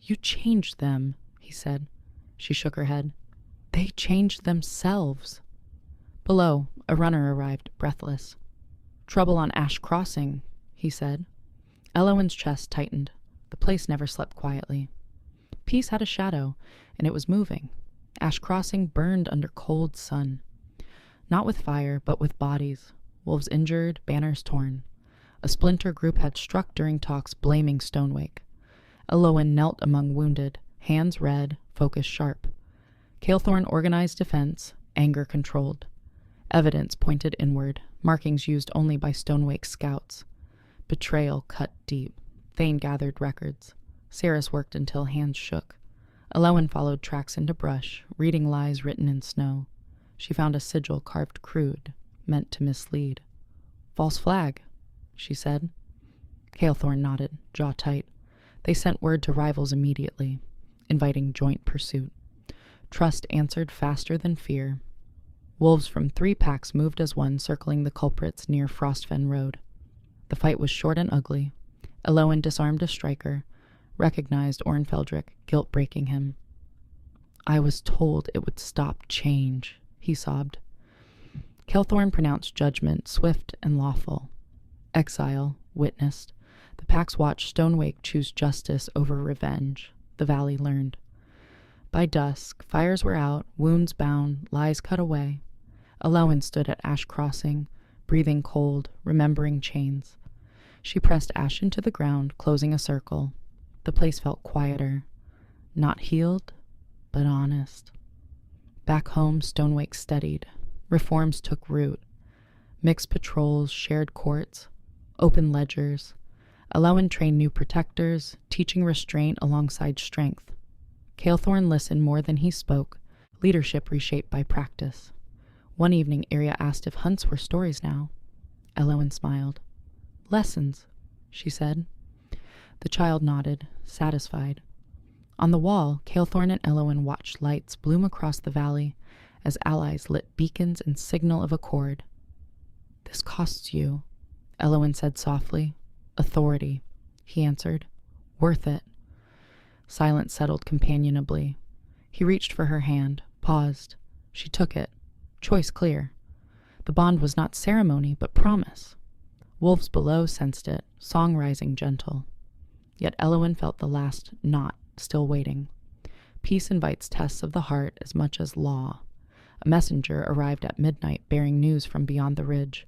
"You changed them," he said. She shook her head. "They changed themselves." Below, a runner arrived, breathless. "Trouble on Ash Crossing," he said. Elowen's chest tightened. The place never slept quietly. Peace had a shadow, and it was moving. Ash Crossing burned under cold sun. Not with fire, but with bodies. Wolves injured, banners torn. A splinter group had struck during talks blaming Stonewake. Elowen knelt among wounded, hands red, focus sharp. Calthorn organized defense, anger controlled. Evidence pointed inward, markings used only by Stonewake's scouts. Betrayal cut deep. Thane gathered records. Saris worked until hands shook. Elowen followed tracks into brush, reading lies written in snow. She found a sigil carved crude, meant to mislead. "False flag," she said. Calthorn nodded, jaw tight. They sent word to rivals immediately, inviting joint pursuit. Trust answered faster than fear. Wolves from 3 packs moved as one, circling the culprits near Frostfen Road. The fight was short and ugly. Elowen disarmed a striker, recognized Ornfeldrick, guilt breaking him. "I was told it would stop change," he sobbed. Calthorn pronounced judgment swift and lawful. Exile witnessed. The packs watched Stonewake choose justice over revenge. The valley learned. By dusk, fires were out, wounds bound, lies cut away. Elowen stood at Ash Crossing, breathing cold, remembering chains. She pressed Ash into the ground, closing a circle. The place felt quieter. Not healed, but honest. Back home, Stonewake steadied. Reforms took root. Mixed patrols, shared courts, open ledgers. Elowen trained new protectors, teaching restraint alongside strength. Calthorn listened more than he spoke, leadership reshaped by practice. One evening, Arya asked if hunts were stories now. Elowen smiled. "Lessons," she said. The child nodded, satisfied. On the wall, Calthorn and Elowen watched lights bloom across the valley as allies lit beacons in signal of accord. "This costs you," Elowen said softly. "Authority," he answered. "Worth it." Silence settled companionably. He reached for her hand, paused. She took it. Choice clear. The bond was not ceremony, but promise. Wolves below sensed it, song rising gentle. Yet Elowen felt the last knot still waiting. Peace invites tests of the heart as much as law. A messenger arrived at midnight bearing news from beyond the ridge.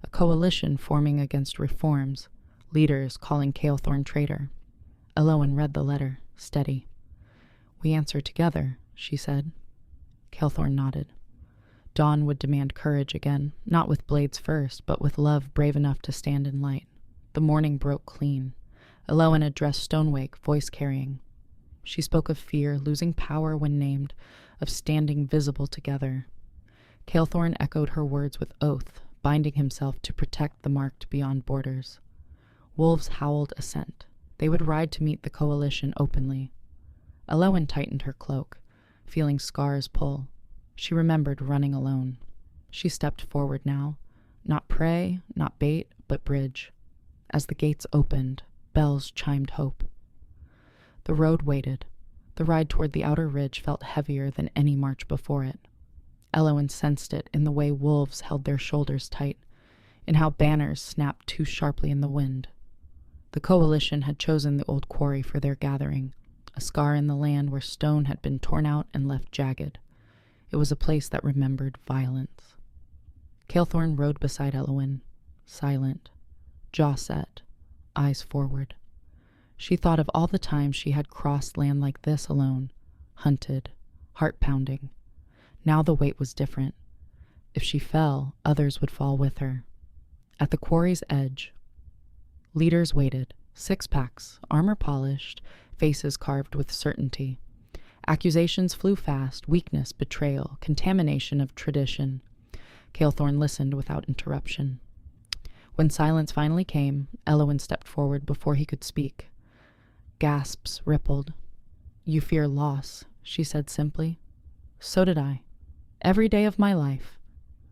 A coalition forming against reforms. Leaders calling Calthorn traitor. Elowen read the letter, steady. "We answer together," she said. Calthorn nodded. Dawn would demand courage again, not with blades first, but with love brave enough to stand in light. The morning broke clean. Elowen addressed Stonewake, voice carrying. She spoke of fear, losing power when named, of standing visible together. Calthorn echoed her words with oath, binding himself to protect the marked beyond borders. Wolves howled assent. They would ride to meet the coalition openly. Elowen tightened her cloak, feeling scars pull. She remembered running alone. She stepped forward now. Not prey, not bait, but bridge. As the gates opened, bells chimed hope. The road waited. The ride toward the outer ridge felt heavier than any march before it. Elowen sensed it in the way wolves held their shoulders tight, in how banners snapped too sharply in the wind. The coalition had chosen the old quarry for their gathering, a scar in the land where stone had been torn out and left jagged. It was a place that remembered violence. Calthorn rode beside Elowen, silent, jaw set, eyes forward. She thought of all the times she had crossed land like this alone, hunted, heart pounding. Now the weight was different. If she fell, others would fall with her. At the quarry's edge, leaders waited, six-packs, armor polished, faces carved with certainty. Accusations flew fast, weakness, betrayal, contamination of tradition. Calethorn listened without interruption. When silence finally came, Elowin stepped forward before he could speak. Gasps rippled. "You fear loss," she said simply. "So did I. Every day of my life."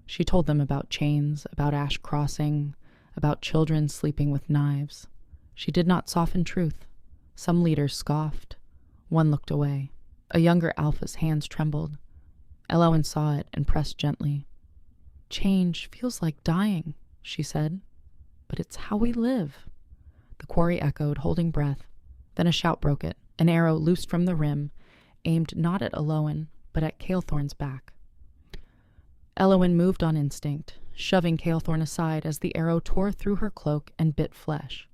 She told them about chains, about Ash Crossing, about children sleeping with knives. She did not soften truth. Some leaders scoffed. One looked away. A younger alpha's hands trembled. Elowin saw it and pressed gently. "Change feels like dying," she said. "But it's how we live." The quarry echoed, holding breath. Then a shout broke it. An arrow loosed from the rim, aimed not at Elowin, but at Calethorn's back. Elowin moved on instinct, shoving Calethorn aside as the arrow tore through her cloak and bit flesh.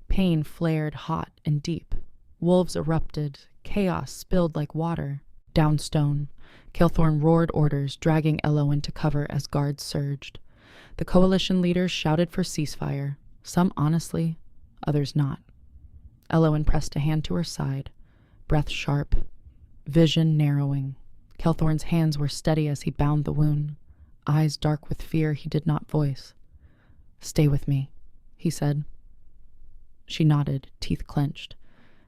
Pain flared hot and deep. Wolves erupted. Chaos spilled like water. Down stone, Calethorn roared orders, dragging Elowin to cover as guards surged. The coalition leaders shouted for ceasefire, some honestly, others not. Elowin pressed a hand to her side, breath sharp, vision narrowing. Calethorn's hands were steady as he bound the wound, eyes dark with fear he did not voice. "Stay with me," he said. She nodded, teeth clenched.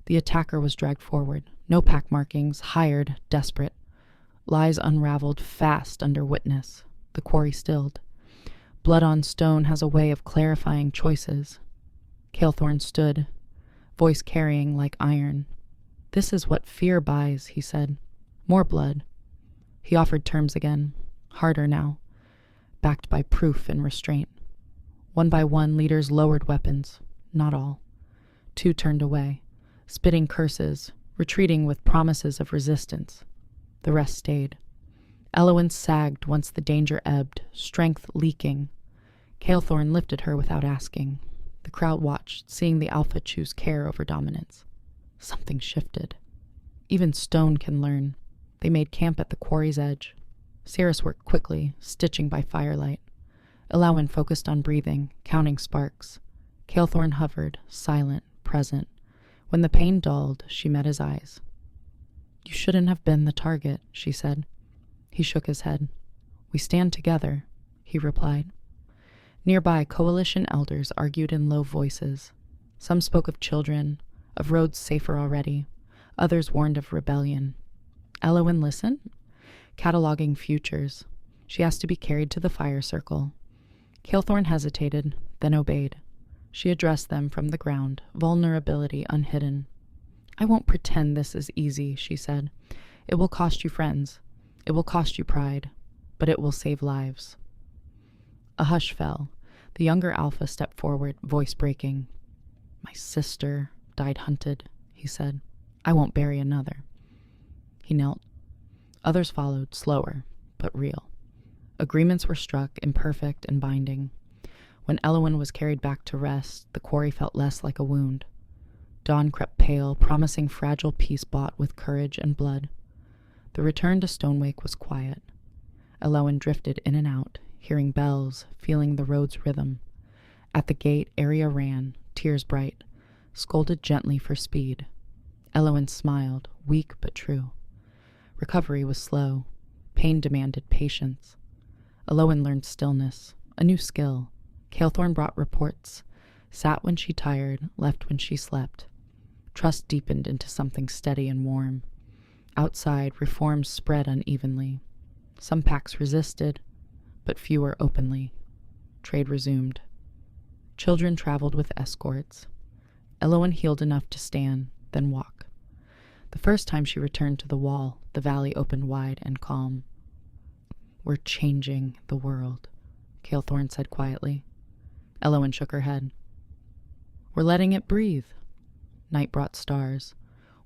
The attacker was dragged forward. No pack markings, hired, desperate. Lies unraveled fast under witness. The quarry stilled. Blood on stone has a way of clarifying choices. Calethorn stood, voice carrying like iron. "This is what fear buys," he said. "More blood." He offered terms again, harder now, backed by proof and restraint. One by one, leaders lowered weapons, not all. Two turned away, spitting curses, retreating with promises of resistance. The rest stayed. Elowin sagged once the danger ebbed, strength leaking. Calethorn lifted her without asking. The crowd watched, seeing the alpha choose care over dominance. Something shifted. Even stone can learn. They made camp at the quarry's edge. Cirrus worked quickly, stitching by firelight. Elowin focused on breathing, counting sparks. Calethorn hovered, silent, present. When the pain dulled, she met his eyes. "You shouldn't have been the target," she said. He shook his head. "We stand together," he replied. Nearby, coalition elders argued in low voices. Some spoke of children, of roads safer already. Others warned of rebellion. Elowin listened, cataloging futures. She asked to be carried to the fire circle. Calethorn hesitated, then obeyed. She addressed them from the ground, vulnerability unhidden. "I won't pretend this is easy," she said. "It will cost you friends. It will cost you pride. But it will save lives." A hush fell. The younger alpha stepped forward, voice breaking. "My sister died hunted," he said. "I won't bury another." He knelt. Others followed, slower, but real. Agreements were struck, imperfect and binding. When Elowin was carried back to rest, the quarry felt less like a wound. Dawn crept pale, promising fragile peace bought with courage and blood. The return to Stonewake was quiet. Elowin drifted in and out, hearing bells, feeling the road's rhythm. At the gate, Arya ran, tears bright, scolded gently for speed. Elowin smiled, weak but true. Recovery was slow. Pain demanded patience. Elowin learned stillness, a new skill. Calethorn brought reports, sat when she tired, left when she slept. Trust deepened into something steady and warm. Outside, reforms spread unevenly. Some packs resisted, but fewer openly. Trade resumed. Children traveled with escorts. Elowin healed enough to stand, then walk. The first time she returned to the wall, the valley opened wide and calm. "We're changing the world," Calethorn said quietly. Elowin shook her head. "We're letting it breathe." Night brought stars.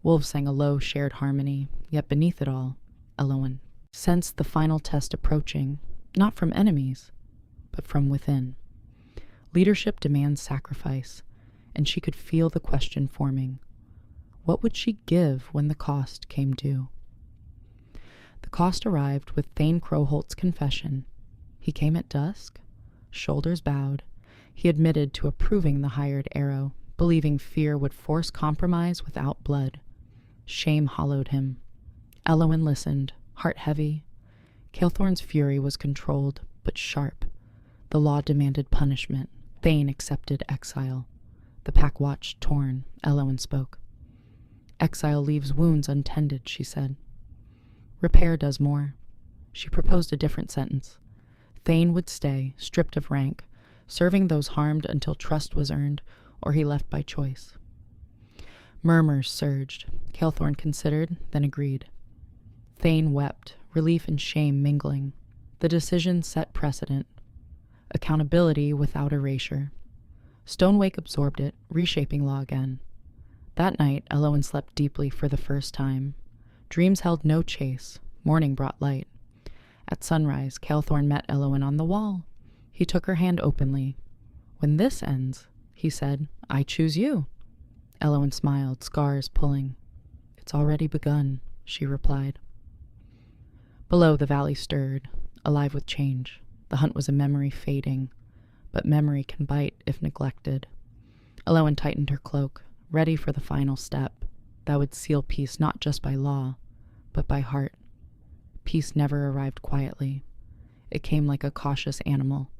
Wolves sang a low, shared harmony, yet beneath it all, Elowin sensed the final test approaching, not from enemies, but from within. Leadership demands sacrifice, and she could feel the question forming. What would she give when the cost came due? The cost arrived with Thane Crowholt's confession. He came at dusk, shoulders bowed. He admitted to approving the hired arrow, believing fear would force compromise without blood. Shame hollowed him. Elowen listened, heart heavy. Calthorn's fury was controlled, but sharp. The law demanded punishment. Thane accepted exile. The pack watched torn. Elowen spoke. Exile leaves wounds untended, she said. Repair does more. She proposed a different sentence. Thane would stay, stripped of rank, serving those harmed until trust was earned, or he left by choice. Murmurs surged. Calthorn considered, then agreed. Thane wept, relief and shame mingling. The decision set precedent. Accountability without erasure. Stonewake absorbed it, reshaping law again. That night, Elowen slept deeply for the first time. Dreams held no chase. Morning brought light. At sunrise, Calthorn met Elowen on the wall. He took her hand openly. When this ends, he said, I choose you. Elowen smiled, scars pulling. It's already begun, she replied. Below, the valley stirred, alive with change. The hunt was a memory fading, but memory can bite if neglected. Elowen tightened her cloak, ready for the final step that would seal peace not just by law, but by heart. Peace never arrived quietly. It came like a cautious animal,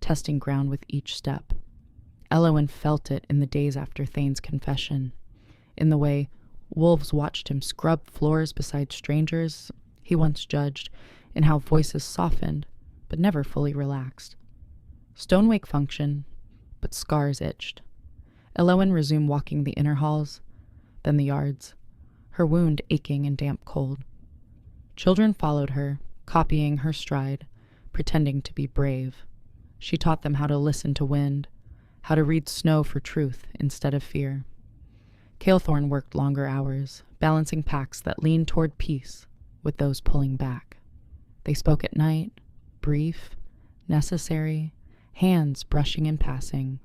testing ground with each step. Elowen felt it in the days after Thane's confession, in the way wolves watched him scrub floors beside strangers he once judged, in how voices softened, but never fully relaxed. Stonewake functioned, but scars itched. Elowen resumed walking the inner halls, then the yards, her wound aching in damp cold. Children followed her, copying her stride, pretending to be brave. She taught them how to listen to wind, how to read snow for truth instead of fear. Calthorn worked longer hours, balancing packs that leaned toward peace with those pulling back. They spoke at night, brief, necessary, hands brushing and passing.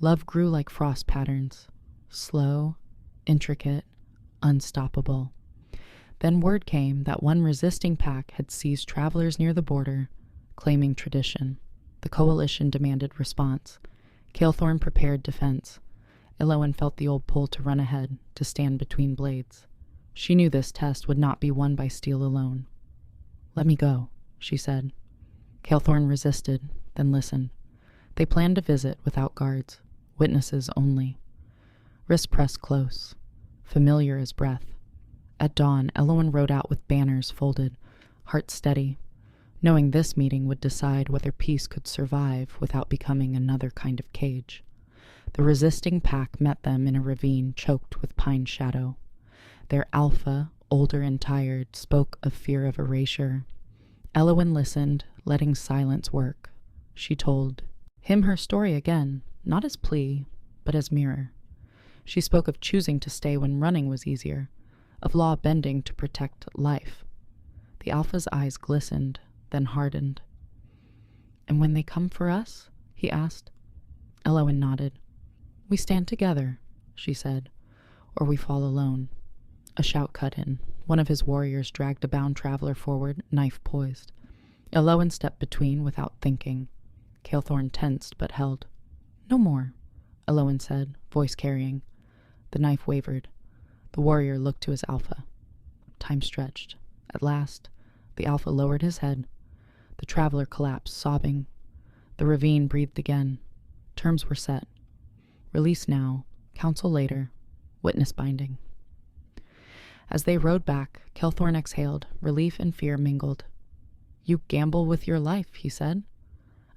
Love grew like frost patterns, slow, intricate, unstoppable. Then word came that one resisting pack had seized travelers near the border, claiming tradition. The coalition demanded response. Calthorn prepared defense. Elowen felt the old pull to run ahead, to stand between blades. She knew this test would not be won by steel alone. Let me go, she said. Calthorn resisted, then listened. They planned a visit without guards, witnesses only. Wrist pressed close, familiar as breath. At dawn, Elowen rode out with banners folded, heart steady, knowing this meeting would decide whether peace could survive without becoming another kind of cage. The resisting pack met them in a ravine choked with pine shadow. Their alpha, older and tired, spoke of fear of erasure. Elowen listened, letting silence work. She told him her story again, not as plea, but as mirror. She spoke of choosing to stay when running was easier, of law bending to protect life. The alpha's eyes glistened, then hardened. And when they come for us? He asked. Elowen nodded. We stand together, she said, or we fall alone. A shout cut in. One of his warriors dragged a bound traveler forward, knife poised. Elowen stepped between without thinking. Calthorn tensed but held. No more, Elowen said, voice carrying. The knife wavered. The warrior looked to his alpha. Time stretched. At last, the alpha lowered his head. The traveler collapsed, sobbing. The ravine breathed again. Terms were set. Release now, counsel later, witness binding. As they rode back, Calthorn exhaled, relief and fear mingled. You gamble with your life, he said.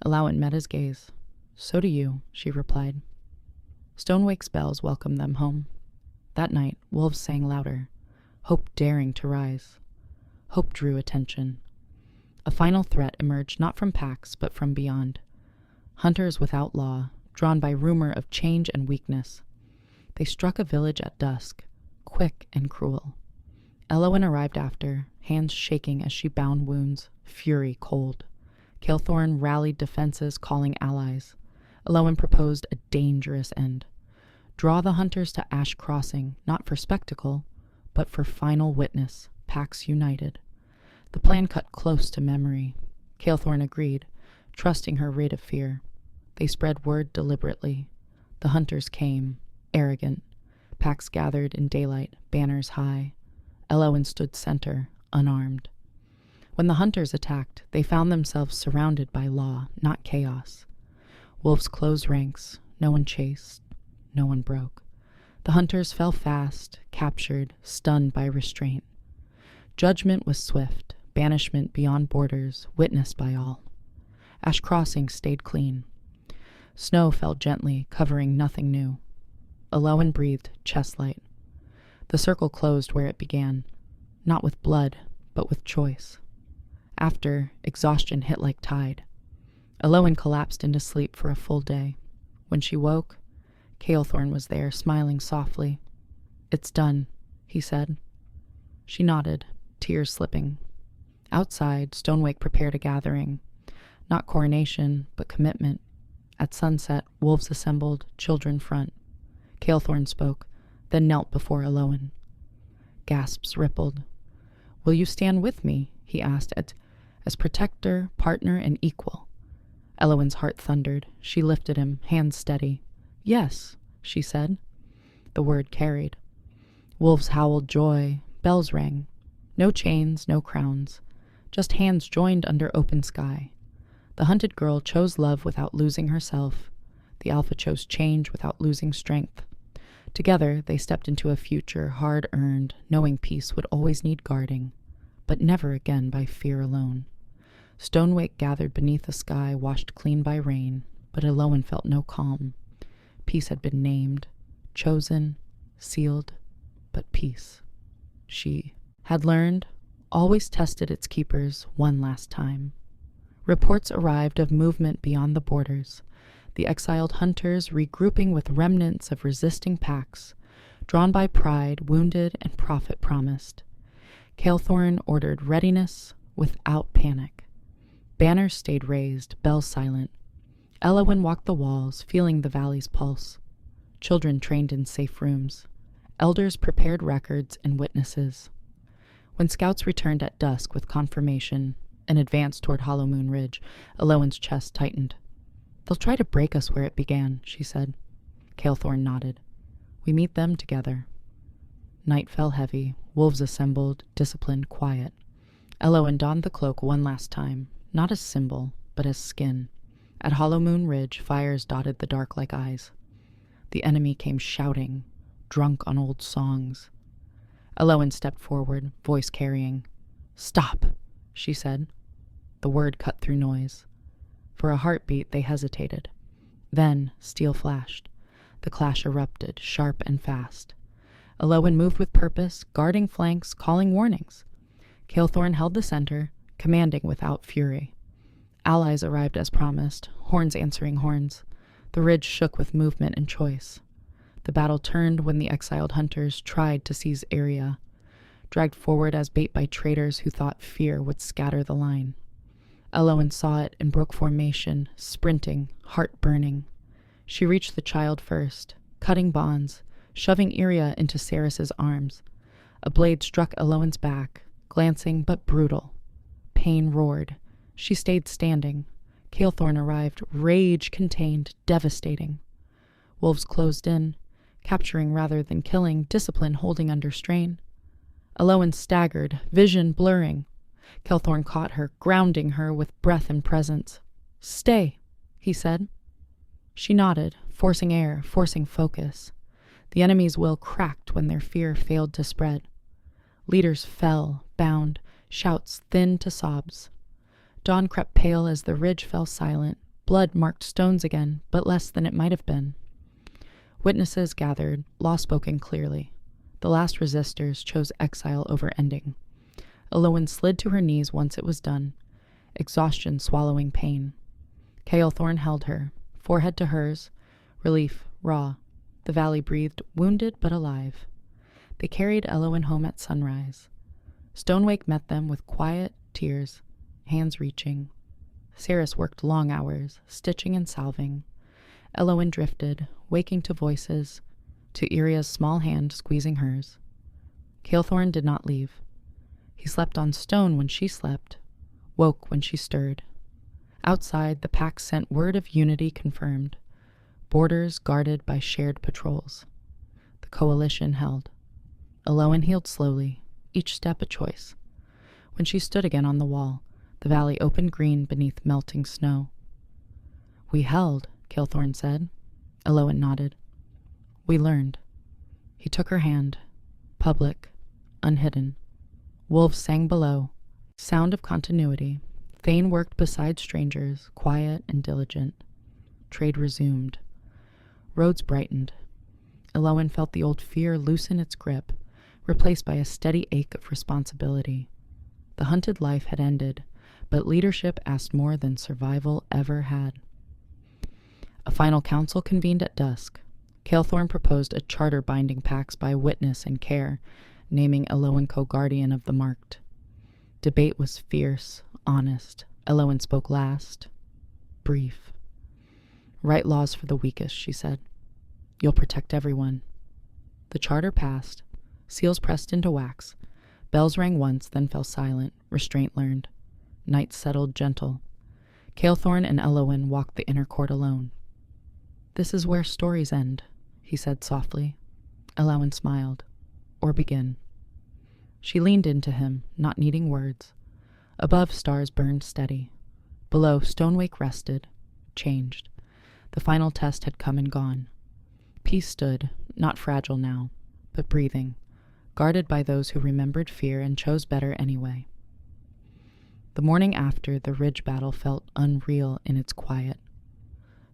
Elowen met his gaze. So do you, she replied. Stonewake's bells welcomed them home. That night, wolves sang louder, hope daring to rise. Hope drew attention. A final threat emerged not from packs, but from beyond. Hunters without law, drawn by rumor of change and weakness. They struck a village at dusk, quick and cruel. Elowen arrived after, hands shaking as she bound wounds, fury cold. Calthorn rallied defenses, calling allies. Elowen proposed a dangerous end. Draw the hunters to Ash Crossing, not for spectacle, but for final witness, packs united. The plan cut close to memory. Calethorn agreed, trusting her rate of fear. They spread word deliberately. The hunters came, arrogant. Packs gathered in daylight, banners high. Elowen stood center, unarmed. When the hunters attacked, they found themselves surrounded by law, not chaos. Wolves closed ranks. No one chased. No one broke. The hunters fell fast, captured, stunned by restraint. Judgment was swift, banishment beyond borders, witnessed by all. Ash Crossing stayed clean. Snow fell gently, covering nothing new. Elowen breathed, chest light. The circle closed where it began, not with blood, but with choice. After, exhaustion hit like tide. Elowen collapsed into sleep for a full day. When she woke, Calethorn was there, smiling softly. "It's done," he said. She nodded, tears slipping. Outside, Stonewake prepared a gathering. Not coronation, but commitment. At sunset, wolves assembled, children front. Calethorn spoke, then knelt before Elowen. Gasps rippled. "Will you stand with me?" he asked, as protector, partner, and equal. Elowen's heart thundered. She lifted him, hands steady. "Yes," she said. The word carried. Wolves howled joy. Bells rang. No chains, no crowns. Just hands joined under open sky. The hunted girl chose love without losing herself. The alpha chose change without losing strength. Together, they stepped into a future hard-earned, knowing peace would always need guarding, but never again by fear alone. Stonewake gathered beneath a sky washed clean by rain, but Elowen felt no calm. Peace had been named, chosen, sealed, but peace. She had learned, always tested its keepers one last time. Reports arrived of movement beyond the borders, the exiled hunters regrouping with remnants of resisting packs, drawn by pride, wounded, and profit promised. Calethorn ordered readiness without panic. Banners stayed raised, bells silent. Elowen walked the walls, feeling the valley's pulse. Children trained in safe rooms. Elders prepared records and witnesses. When scouts returned at dusk with confirmation and advanced toward Hollow Moon Ridge, Elowen's chest tightened. "They'll try to break us where it began," she said. Calethorn nodded. "We meet them together." Night fell heavy. Wolves assembled, disciplined, quiet. Elowen donned the cloak one last time, not as symbol, but as skin. At Hollow Moon Ridge, fires dotted the dark like eyes. The enemy came shouting, drunk on old songs. Elowen stepped forward, voice carrying. "Stop," she said. The word cut through noise. For a heartbeat, they hesitated. Then, steel flashed. The clash erupted, sharp and fast. Elowen moved with purpose, guarding flanks, calling warnings. Calethorn held the center, commanding without fury. Allies arrived as promised, horns answering horns. The ridge shook with movement and choice. The battle turned when the exiled hunters tried to seize area, dragged forward as bait by traitors who thought fear would scatter the line. Elowen saw it and broke formation, sprinting, heart burning. She reached the child first, cutting bonds, shoving Iria into Ceres's arms. A blade struck Elowen's back, glancing but brutal. Pain roared. She stayed standing. Calethorn arrived, rage contained, devastating. Wolves closed in, capturing rather than killing, discipline holding under strain. Elowen staggered, vision blurring. Calethorn caught her, grounding her with breath and presence. "Stay," he said. She nodded, forcing air, forcing focus. The enemy's will cracked when their fear failed to spread. Leaders fell, bound, shouts thinned to sobs. Dawn crept pale as the ridge fell silent. Blood marked stones again, but less than it might have been. Witnesses gathered, law spoken clearly. The last resistors chose exile over ending. Elowen slid to her knees once it was done, exhaustion swallowing pain. Calethorn held her, forehead to hers, relief raw. The valley breathed, wounded but alive. They carried Elowen home at sunrise. Stonewake met them with quiet tears, hands reaching. Ceres worked long hours, stitching and salving. Elowen drifted, waking to voices, to Iria's small hand squeezing hers. Calethorn did not leave. He slept on stone when she slept, woke when she stirred. Outside, the pack sent word of unity confirmed, borders guarded by shared patrols. The coalition held. Elowen healed slowly, each step a choice. When she stood again on the wall, the valley opened green beneath melting snow. "We held," Kilthorne said. Elowen nodded. "We learned." He took her hand, public, unhidden. Wolves sang below, sound of continuity. Thane worked beside strangers, quiet and diligent. Trade resumed. Roads brightened. Elowen felt the old fear loosen its grip, replaced by a steady ache of responsibility. The hunted life had ended, but leadership asked more than survival ever had. A final council convened at dusk. Kilthorne proposed a charter binding packs by witness and care, naming Elowen co-guardian of the marked. Debate was fierce, honest. Elowen spoke last. Brief. "Write laws for the weakest," she said. "You'll protect everyone." The charter passed. Seals pressed into wax. Bells rang once, then fell silent. Restraint learned. Night settled gentle. Kilthorne and Elowen walked the inner court alone. "This is where stories end," he said softly. Elowen smiled. "Or begin." She leaned into him, not needing words. Above, stars burned steady. Below, Stonewake rested, changed. The final test had come and gone. Peace stood, not fragile now, but breathing, guarded by those who remembered fear and chose better anyway. The morning after, the ridge battle felt unreal in its quiet.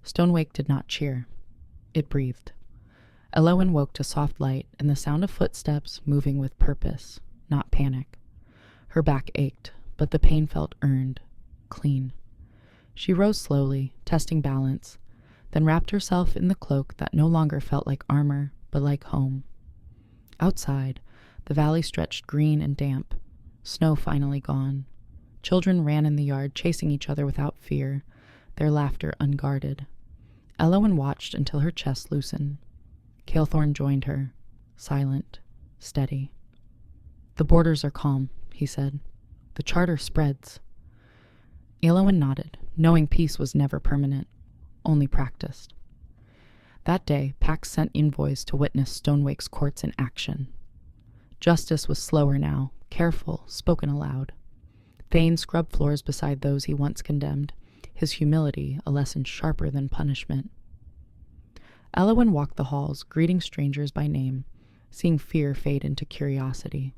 Stonewake did not cheer. It breathed. Elowen woke to soft light and the sound of footsteps moving with purpose, not panic. Her back ached, but the pain felt earned, clean. She rose slowly, testing balance, then wrapped herself in the cloak that no longer felt like armor, but like home. Outside, the valley stretched green and damp, snow finally gone. Children ran in the yard, chasing each other without fear, their laughter unguarded. Elowen watched until her chest loosened. Kilthorne joined her, silent, steady. "The borders are calm," he said. "The charter spreads." Elowen nodded, knowing peace was never permanent, only practiced. That day, Pax sent envoys to witness Stonewake's courts in action. Justice was slower now, careful, spoken aloud. Thane scrubbed floors beside those he once condemned, his humility a lesson sharper than punishment. Elowen walked the halls, greeting strangers by name, seeing fear fade into curiosity.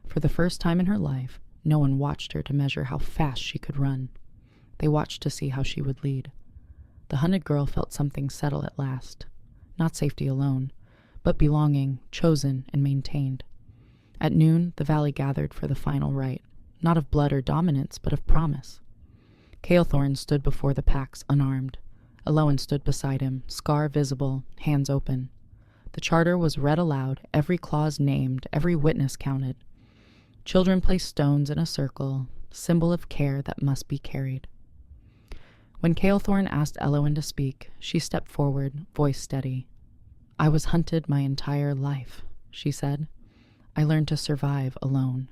For the first time in her life, no one watched her to measure how fast she could run. They watched to see how she would lead. The hunted girl felt something settle at last. Not safety alone, but belonging, chosen and maintained. At noon, the valley gathered for the final rite, not of blood or dominance, but of promise. Kilthorne stood before the packs, unarmed. Elowen stood beside him, scar visible, hands open. The charter was read aloud, every clause named, every witness counted. Children placed stones in a circle, symbol of care that must be carried. When Kilthorne asked Elowen to speak, she stepped forward, voice steady. "I was hunted my entire life," she said. "I learned to survive alone.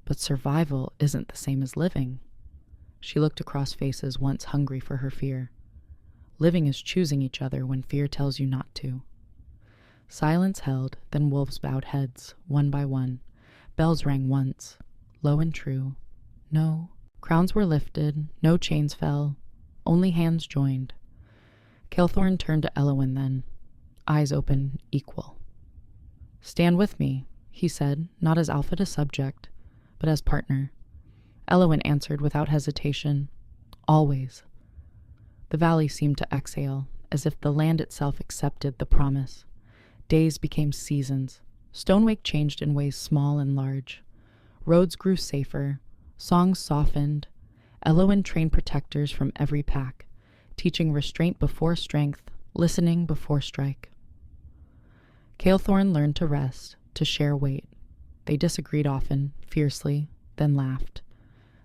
But survival isn't the same as living." She looked across faces once hungry for her fear. Living is choosing each other when fear tells you not to. Silence held, then wolves bowed heads, one by one. Bells rang once, low and true. No, crowns were lifted, no chains fell, only hands joined. Kilthorne turned to Elowen then, eyes open, equal. "Stand with me," he said, not as alpha to subject, but as partner. Elowen answered without hesitation, "Always." The valley seemed to exhale, as if the land itself accepted the promise. Days became seasons. Stonewake changed in ways small and large. Roads grew safer. Songs softened. Elowen trained protectors from every pack, teaching restraint before strength, listening before strike. Kilthorne learned to rest, to share weight. They disagreed often, fiercely, then laughed,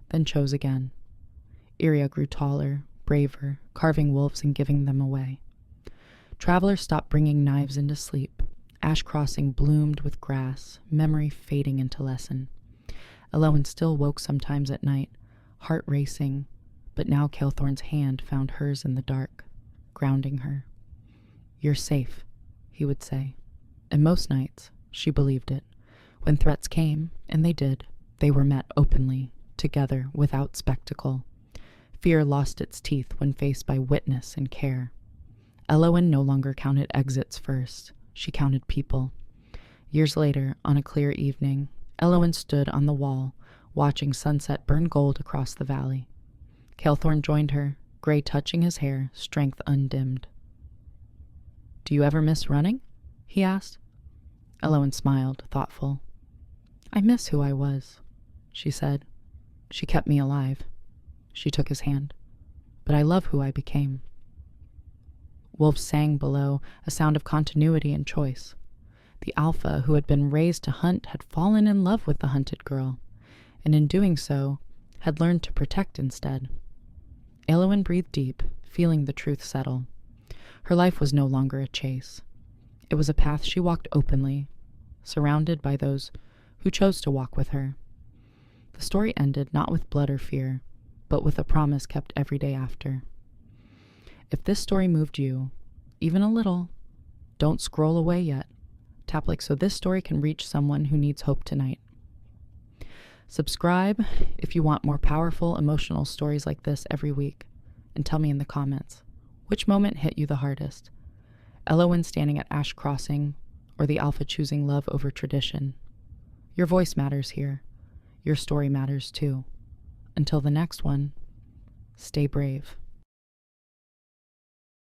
then chose again. Iria grew taller, braver, carving wolves and giving them away. Travelers stopped bringing knives into sleep. Ash Crossing bloomed with grass, memory fading into lesson. Elowen still woke sometimes at night, heart racing, but now Calethorn's hand found hers in the dark, grounding her. "You're safe," he would say. And most nights, she believed it. When threats came, and they did, they were met openly, together, without spectacle. Fear lost its teeth when faced by witness and care. Elowen no longer counted exits first. She counted people. Years later, on a clear evening, Elowen stood on the wall, watching sunset burn gold across the valley. Calethorn joined her, gray touching his hair, strength undimmed. "Do you ever miss running?" he asked. Elowen smiled, thoughtful. "I miss who I was," she said. "She kept me alive." She took his hand. "But I love who I became." Wolves sang below, a sound of continuity and choice. The alpha who had been raised to hunt had fallen in love with the hunted girl, and in doing so, had learned to protect instead. Elowen breathed deep, feeling the truth settle. Her life was no longer a chase. It was a path she walked openly, surrounded by those who chose to walk with her. The story ended not with blood or fear, but with a promise kept every day after. If this story moved you, even a little, don't scroll away yet. Tap like so this story can reach someone who needs hope tonight. Subscribe if you want more powerful, emotional stories like this every week, and tell me in the comments, which moment hit you the hardest? Elowen standing at Ash Crossing, or the alpha choosing love over tradition? Your voice matters here. Your story matters too. Until the next one, stay brave.